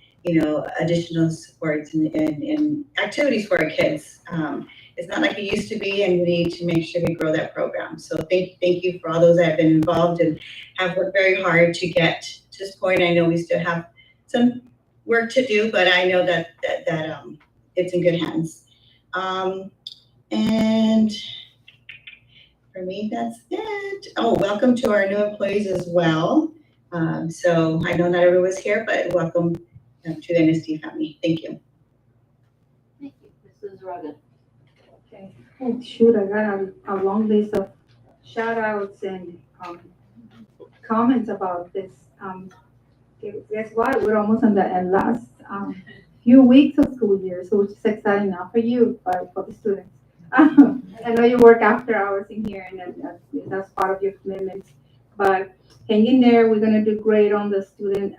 additional supports and activities for our kids. It's not like it used to be, and we need to make sure we grow that program. So thank you for all those that have been involved and have worked very hard to get to this point. I know we still have some work to do, but I know that it's in good hands. And for me, that's it. Oh, welcome to our new employees as well. So I know not everyone was here, but welcome to the NSD family. Thank you. Thank you. Mrs. Raga. Okay. Oh, shoot, I got a long list of shout outs and comments about this. Guess what? We're almost on the last few weeks of school year, so which is exciting not for you, but for the students. I know you work after hours in here, and that's part of your commitments. But hang in there. We're gonna do great on the student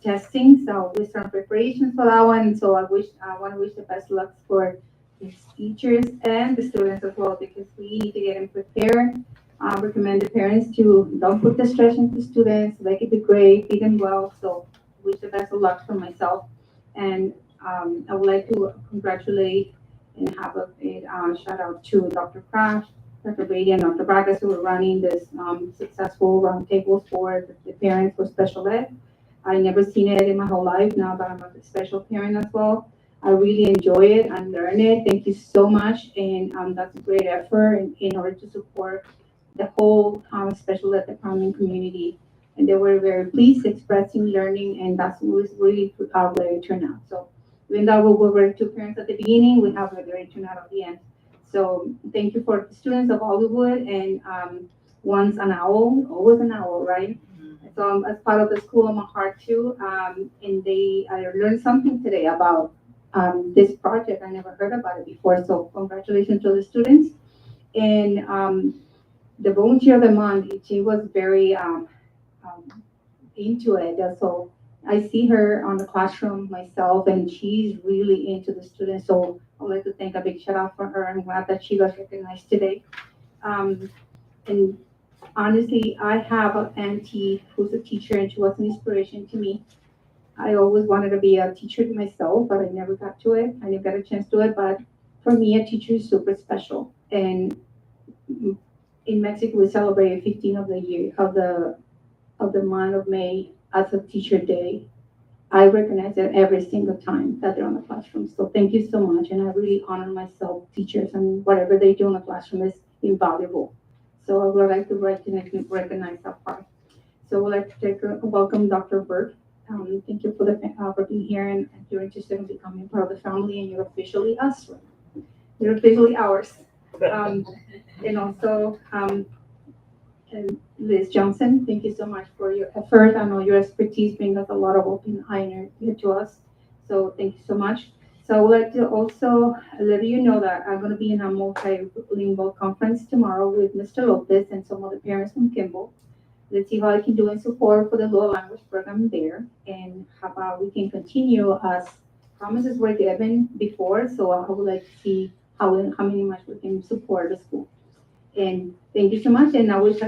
testing. So we start preparations for that one. So I want to wish the best luck for the teachers and the students as well, because we need to get them prepared. Recommend the parents to don't put the stress into students. They can do great, feed them well. So wish the best of luck for myself. And I would like to congratulate and have a shout out to Dr. Crash, Dr. Brady, and Dr. Vargas, who are running this successful roundtables for the parents for special ed. I never seen it in my whole life. Now that I'm a special parent as well, I really enjoy it and learn it. Thank you so much, and that's a great effort in order to support the whole special ed department community. And they were very pleased, expressing learning, and that's was really great turnout. So even though we were two parents at the beginning, we have a great turnout at the end. So thank you for the students of Hollywood, and once an owl, always an owl, right? So as part of the School of My Heart too, and I learned something today about this project. I never heard about it before. So congratulations to the students. And the volunteer of the month, she was very into it. So I see her on the classroom myself, and she's really into the students. So I'd like to thank a big shout out for her. I'm glad that she was recognized today. And honestly, I have an auntie who's a teacher, and she was an inspiration to me. I always wanted to be a teacher myself, but I never got to it. I never got a chance to it. But for me, a teacher is super special. And in Mexico, we celebrate 15 of the year of the month of May as a Teacher Day. I recognize it every single time that they're on the classroom. So thank you so much. And I really honor myself, teachers, and whatever they do in the classroom is invaluable. So I would like to recognize that part. So I would like to welcome Dr. Burt. Thank you for being here, and you're interested in becoming part of the family, and you're officially us. You're officially ours. And also, and Liz Johnson, thank you so much for your effort. I know your expertise brings us a lot of open eye here to us. So thank you so much. So I would like to also let you know that I'm going to be in a multilingual conference tomorrow with Mr. Lopez and some of the parents from Kimball. Let's see what I can do in support for the dual language program there, and how about we can continue as promises were given before. So I would like to see how many much we can support the school. And thank you so much. And I would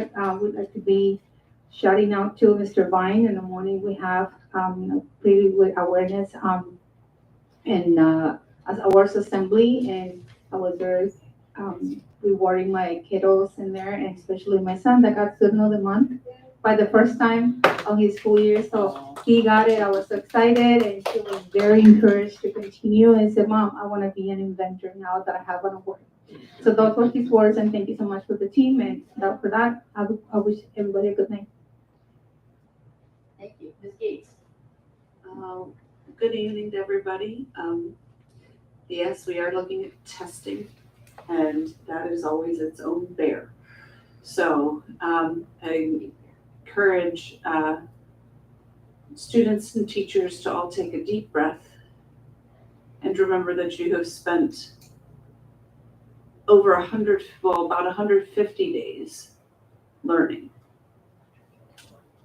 like to be shouting out to Mr. Vine. In the morning we have pretty good awareness and as awards assembly, and I was very rewarding my kiddos in there, and especially my son that got Student of the Month by the first time on his school year. So he got it. I was so excited, and he was very encouraged to continue and said, "Mom, I want to be an inventor now that I have an award." So those were his words, and thank you so much for the team. And for that, I wish everybody a good night. Thank you. Ms. Gates? Good evening to everybody. Yes, we are looking at testing, and that is always its own bear. So I encourage students and teachers to all take a deep breath and remember that you have spent over about 150 days learning.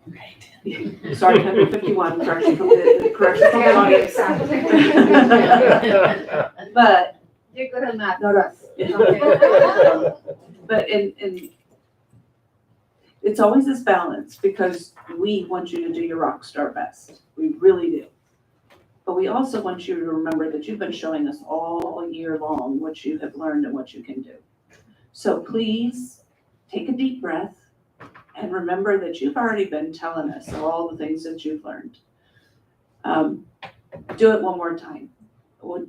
Right. Sorry, 151, correction from the audience. But You're good at math, not us. but in it's always this balance, because we want you to do your rock star best. We really do. But we also want you to remember that you've been showing us all year long what you have learned and what you can do. So please take a deep breath and remember that you've already been telling us all the things that you've learned. Do it one more time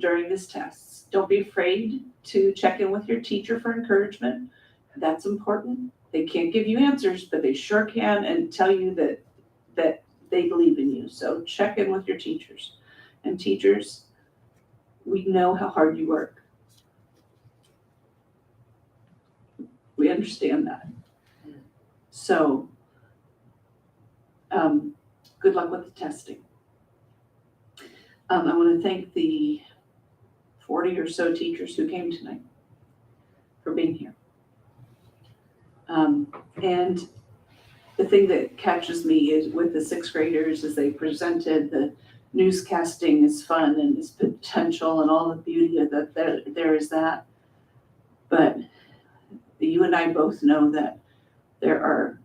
during this test. Don't be afraid to check in with your teacher for encouragement. That's important. They can't give you answers, but they sure can, and tell you that they believe in you. So check in with your teachers. And teachers, we know how hard you work. We understand that. So good luck with the testing. I want to thank the 40 or so teachers who came tonight for being here. And the thing that catches me is with the sixth graders, as they presented, the newscasting is fun and its potential and all the beauty of that. There is that. But you and I both know that there are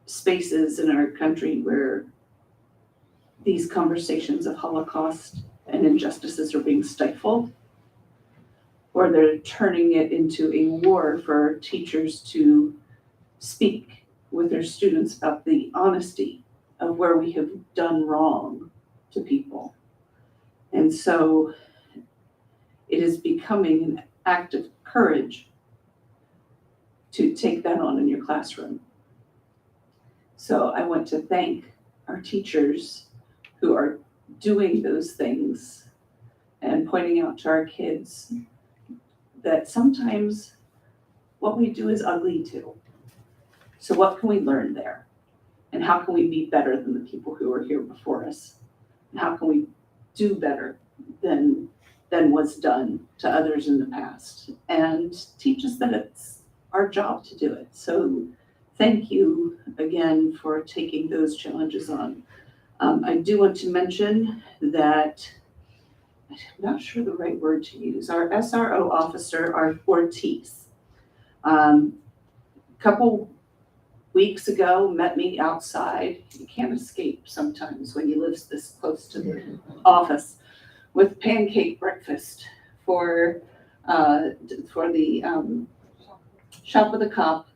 spaces in our country where these conversations of Holocaust and injustices are being stifled, or they're turning it into a war for teachers to speak with their students about the honesty of where we have done wrong to people. And so it is becoming an act of courage to take that on in your classroom. So I want to thank our teachers who are doing those things and pointing out to our kids that sometimes what we do is ugly too. So what can we learn there? And how can we be better than the people who were here before us? And how can we do better than was done to others in the past? And teach us that it's our job to do it. So thank you again for taking those challenges on. I do want to mention that I'm not sure the right word to use. Our SRO officer, our Ortiz, couple weeks ago met me outside. You can't escape sometimes when you live this close to the office, with pancake breakfast for the Shop with a Cop.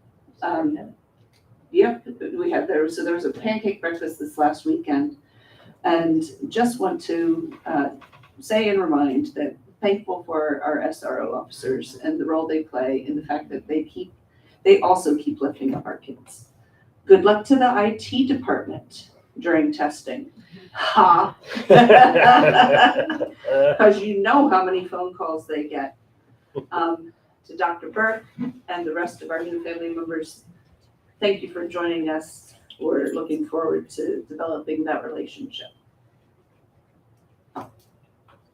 Yep, there was a pancake breakfast this last weekend, and just want to say and remind that thankful for our SRO officers and the role they play in the fact that they also keep lifting up our kids. Good luck to the IT department during testing. Ha! Because you know how many phone calls they get. To Dr. Burke and the rest of our new family members, thank you for joining us. We're looking forward to developing that relationship.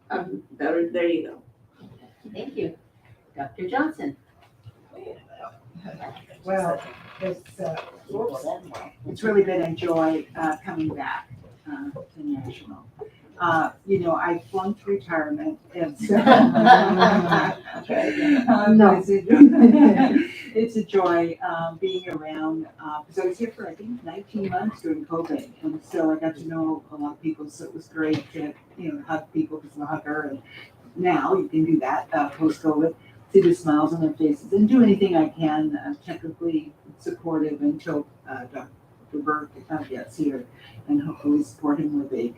There you go. Thank you. Dr. Johnson. Well, it's really been a joy coming back to National. I flunked retirement, and so it's a joy being around. So I was here for, I think, 19 months during COVID, and so I got to know a lot of people. So it was great to hug people because I'm a hugger, and now you can do that post-COVID. See the smiles on their faces and do anything I can technically supportive until Dr. Burke gets here, and hopefully support him with a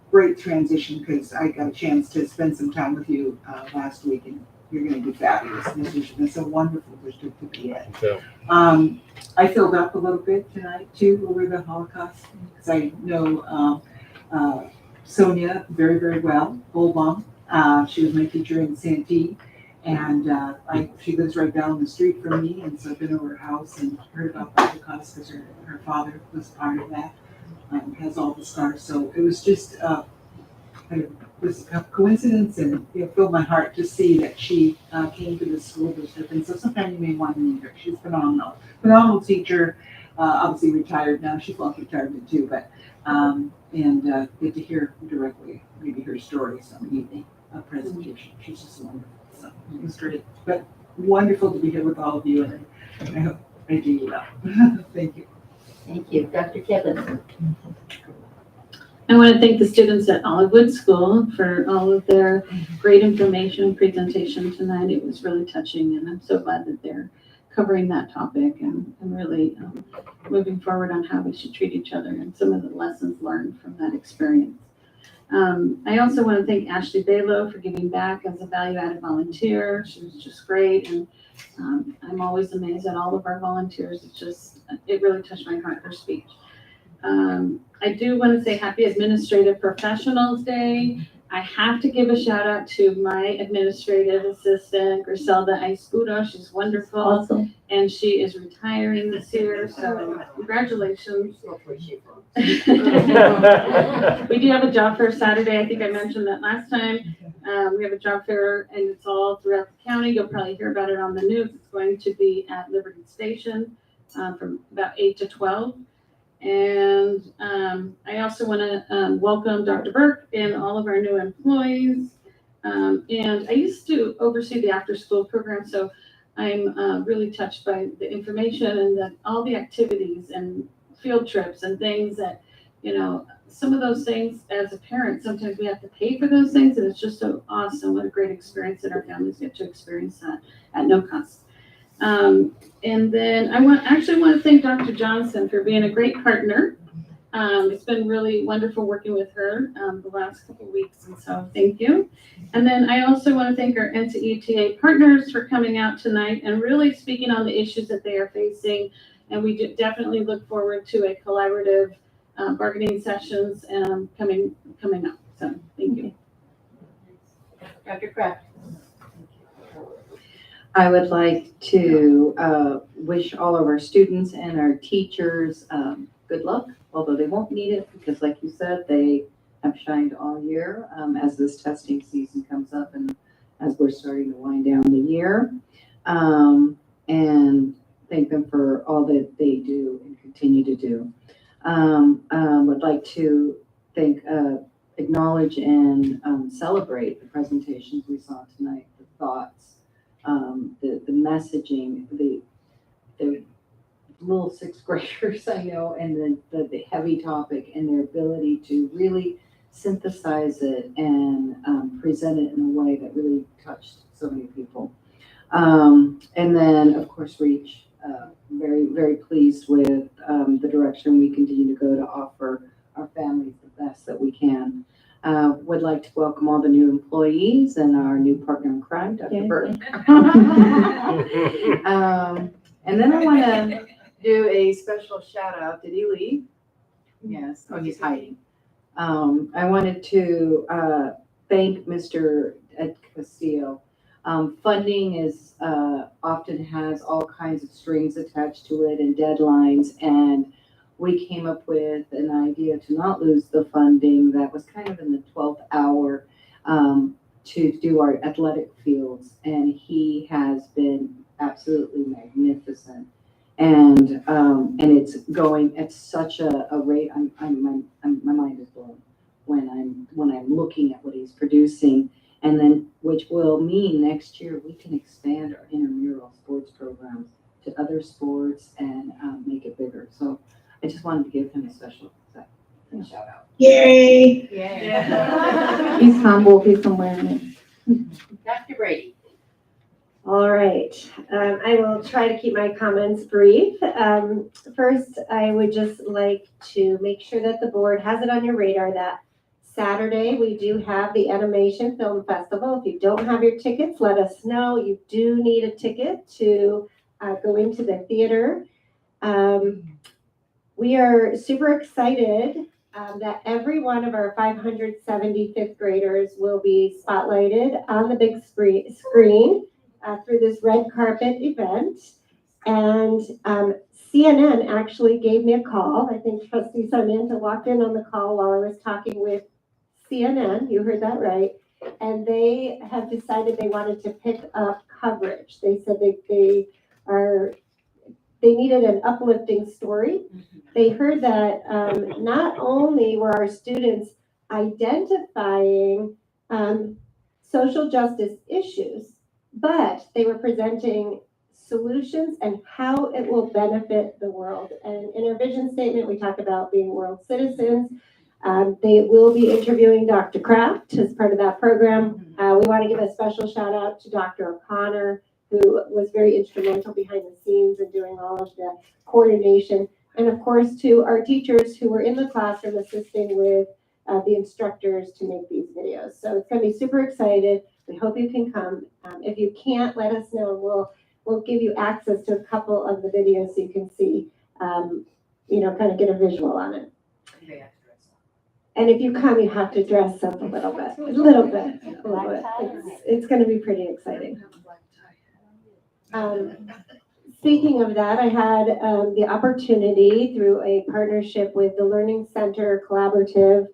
great transition, because I got a chance to spend some time with you last week, and you're going to be fabulous. It's a wonderful district to be in. I filled up a little bit tonight too over the Holocaust, because I know Sonia very, very well, Olbaum. She was my teacher in Santee. And she lives right down the street from me, and so I've been over her house and heard about the Holocaust because her father was part of that, has all the scars. So it was just it was a coincidence, and it filled my heart to see that she came to the school district. And so sometime you may want to meet her. She's phenomenal teacher, obviously retired now. She's long retirement too, but and get to hear directly maybe her story some evening presentation. She's just wonderful. So it was great, but wonderful to be here with all of you, and I hope I do you well. Thank you. Thank you. Dr. Kevin. I want to thank the students at Olivewood School for all of their great information presentation tonight. It was really touching, and I'm so glad that they're covering that topic and really moving forward on how we should treat each other and some of the lessons learned from that experience. I also want to thank Ashley Balo for giving back as a value-added volunteer. She was just great, and I'm always amazed at all of our volunteers. It really touched my heart, her speech. I do want to say Happy Administrative Professionals Day. I have to give a shout out to my administrative assistant, Griselda Aispudo. She's wonderful. Awesome. And she is retiring this year, so congratulations. We do have a job fair Saturday. I think I mentioned that last time. We have a job fair, and it's all throughout the county. You'll probably hear about it on the news. It's going to be at Liberty Station from about 8 to 12. And I also want to welcome Dr. Burke and all of our new employees. And I used to oversee the after-school program, so I'm really touched by the information and all the activities and field trips and things that, some of those things as a parent, sometimes we have to pay for those things, and it's just so awesome. What a great experience that our families get to experience that at no cost. And then I want to thank Dr. Johnson for being a great partner. It's been really wonderful working with her the last couple of weeks, and so thank you. And then I also want to thank our NCETA partners for coming out tonight and really speaking on the issues that they are facing. And we definitely look forward to a collaborative bargaining sessions coming up. So thank you. Dr. Kraft. I would like to wish all of our students and our teachers good luck, although they won't need it because, like you said, they have shined all year as this testing season comes up and as we're starting to wind down the year. And thank them for all that they do and continue to do. Would like to acknowledge and celebrate the presentations we saw tonight, the thoughts, the messaging, the little sixth graders I know, and the heavy topic and their ability to really synthesize it and present it in a way that really touched so many people. And then, of course, Reach. Very, very pleased with the direction we continue to go to offer our families the best that we can. Would like to welcome all the new employees and our new partner in crime, Dr. Burke. And then I want to do a special shout out. Did he leave? Yes. Oh, he's hiding. I wanted to thank Mr. Ed Castillo. Funding is often has all kinds of strings attached to it and deadlines, and we came up with an idea to not lose the funding that was kind of in the 12th hour to do our athletic fields, and he has been absolutely magnificent. And it's going at such a rate. My mind is blown when I'm looking at what he's producing. And then, which will mean next year we can expand our intramural sports programs to other sports and make it bigger. So I just wanted to give him a special shout out. Yay! Yeah. He's humble, he's somewhere in it. Dr. Brady. All right, I will try to keep my comments brief. First, I would just like to make sure that the board has it on your radar that Saturday, we do have the Animation Film Festival. If you don't have your tickets, let us know. You do need a ticket to go into the theater. We are super excited that every one of our 575th graders will be spotlighted on the big screen through this red carpet event. And CNN actually gave me a call. I think Trustee Sarmiento walked in on the call while I was talking with CNN, you heard that right, and they have decided they wanted to pick up coverage. They said they needed an uplifting story. They heard that not only were our students identifying social justice issues, but they were presenting solutions and how it will benefit the world. And in our vision statement, we talk about being world citizens. They will be interviewing Dr. Kraft as part of that program. We want to give a special shout out to Dr. O'Connor, who was very instrumental behind the scenes in doing all of the coordination. And of course, to our teachers who were in the classroom assisting with the instructors to make these videos. So it's going to be super excited. We hope you can come. If you can't, let us know. We'll give you access to a couple of the videos so you can see, kind of get a visual on it. And if you come, you have to dress up a little bit. It's going to be pretty exciting. Speaking of that, I had the opportunity through a partnership with the Learning Center Collaborative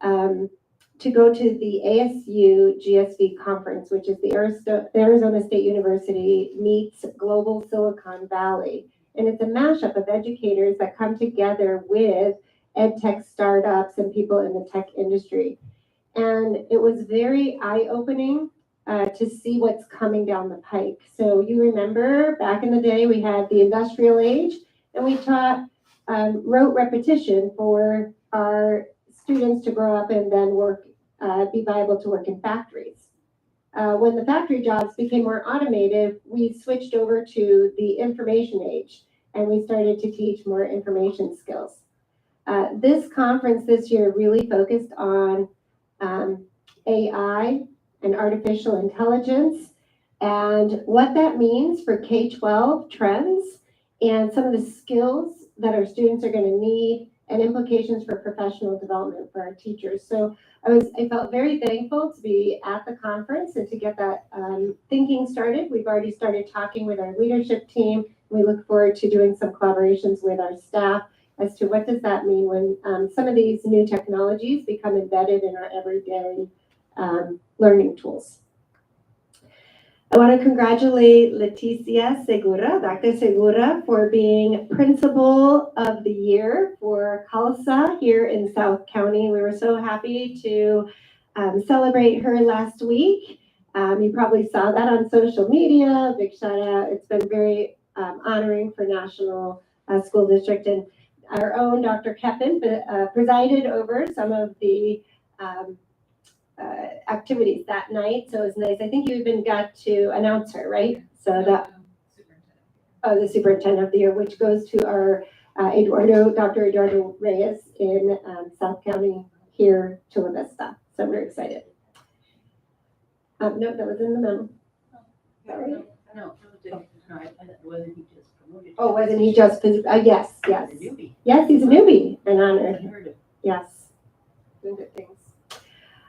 to go to the ASU GSV conference, which is the Arizona State University meets Global Silicon Valley. And it's a mashup of educators that come together with ed tech startups and people in the tech industry. And it was very eye-opening to see what's coming down the pike. So you remember back in the day, we had the industrial age, and we taught rote repetition for our students to grow up and then work, be viable to work in factories. When the factory jobs became more automated, we switched over to the information age, and we started to teach more information skills. This conference this year really focused on AI and artificial intelligence and what that means for K-12 trends and some of the skills that our students are going to need and implications for professional development for our teachers. So I felt very thankful to be at the conference and to get that thinking started. We've already started talking with our leadership team. We look forward to doing some collaborations with our staff as to what does that mean when some of these new technologies become embedded in our everyday learning tools. I want to congratulate Leticia Segura, Dr. Segura, for being Principal of the Year for CALSA here in South County. We were so happy to celebrate her last week. You probably saw that on social media. Big shout out. It's been very honoring for National School District. And our own Dr. Keppen presided over some of the activities that night. So it was nice. I think you even got to announce her, right? So that, the Superintendent of the Year, which goes to our Dr. Eduardo Reyes in South County here, Chula Vista. So we're excited. No, that was in the memo. Sorry. No, wasn't he just promoted? Oh, wasn't he just, yes, yes. He's a newbie. Yes, he's a newbie, an honor. Yes. Doing good things.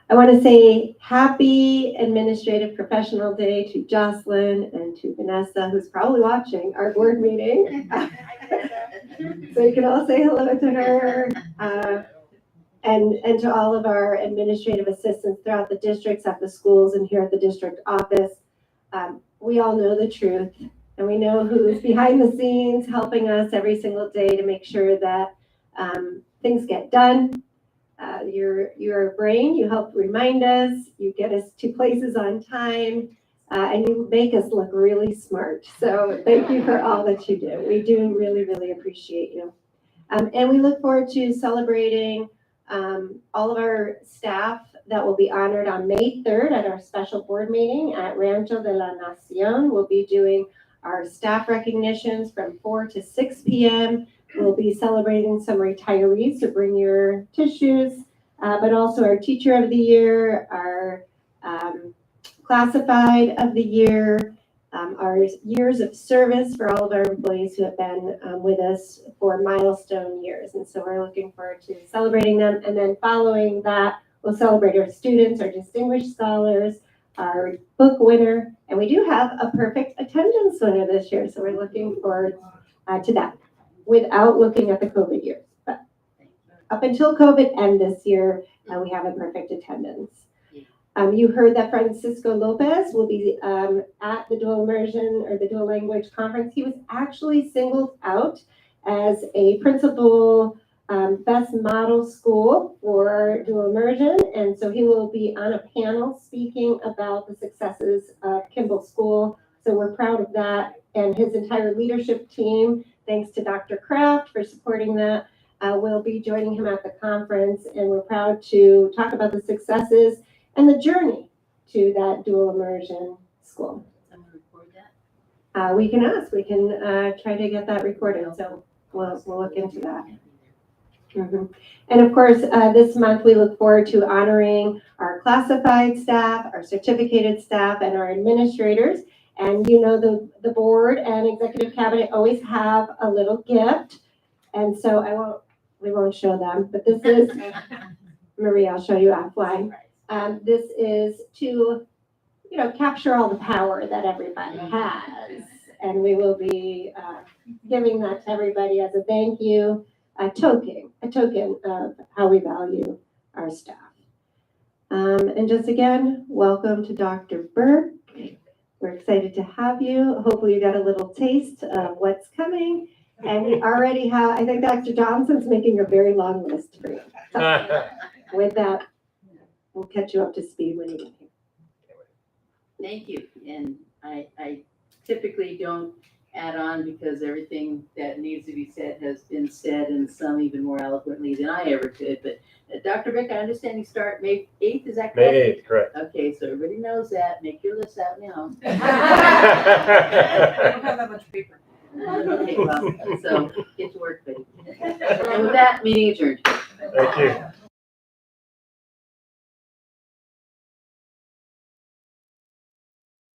I want to say happy Administrative Professional Day to Jocelyn and to Vanessa, who's probably watching our board meeting. So you can all say hello to her. And to all of our administrative assistants throughout the districts, at the schools, and here at the district office. We all know the truth, and we know who's behind the scenes helping us every single day to make sure that things get done. You're a brain, you help remind us, you get us to places on time, and you make us look really smart. So thank you for all that you do. We do really, really appreciate you. And we look forward to celebrating all of our staff that will be honored on May 3rd at our special board meeting at Rancho de la Nacion. We'll be doing our staff recognitions from 4 to 6 p.m. We'll be celebrating some retirees, so bring your tissues, but also our Teacher of the Year, our Classified of the Year, our years of service for all of our employees who have been with us for milestone years. And so we're looking forward to celebrating them. And then following that, we'll celebrate our students, our distinguished scholars, our book winner, and we do have a perfect attendance winner this year. So we're looking forward to that without looking at the COVID years. But up until COVID and this year, we have a perfect attendance. You heard that Francisco Lopez will be at the dual immersion or the dual language conference. He was actually singled out as a principal best model school for dual immersion. And so he will be on a panel speaking about the successes of Kimball School. So we're proud of that. And his entire leadership team, thanks to Dr. Kraft for supporting that, will be joining him at the conference. And we're proud to talk about the successes and the journey to that dual immersion school. Someone record that? We can ask, we can try to get that recorded. So we'll look into that. Mm-hmm. And of course, this month we look forward to honoring our classified staff, our certificated staff, and our administrators. And you know, the board and executive cabinet always have a little gift. And so we won't show them, but this is, Maria, I'll show you offline. This is to, capture all the power that everybody has. And we will be giving that to everybody as a thank you, a token of how we value our staff. And just again, welcome to Dr. Burke. We're excited to have you. Hopefully you got a little taste of what's coming. And we already have, I think Dr. Johnson's making a very long list for you. So with that, we'll catch you up to speed when you get here. Thank you. And I typically don't add on because everything that needs to be said has been said, and some even more eloquently than I ever could. But Dr. Vick, I understand you start May 8th, is that correct? May 8th, correct. Okay, so everybody knows that. Make your list out now. I don't have that much paper. Okay, well, so get to work, buddy. And with that, meeting adjourned. Thank you.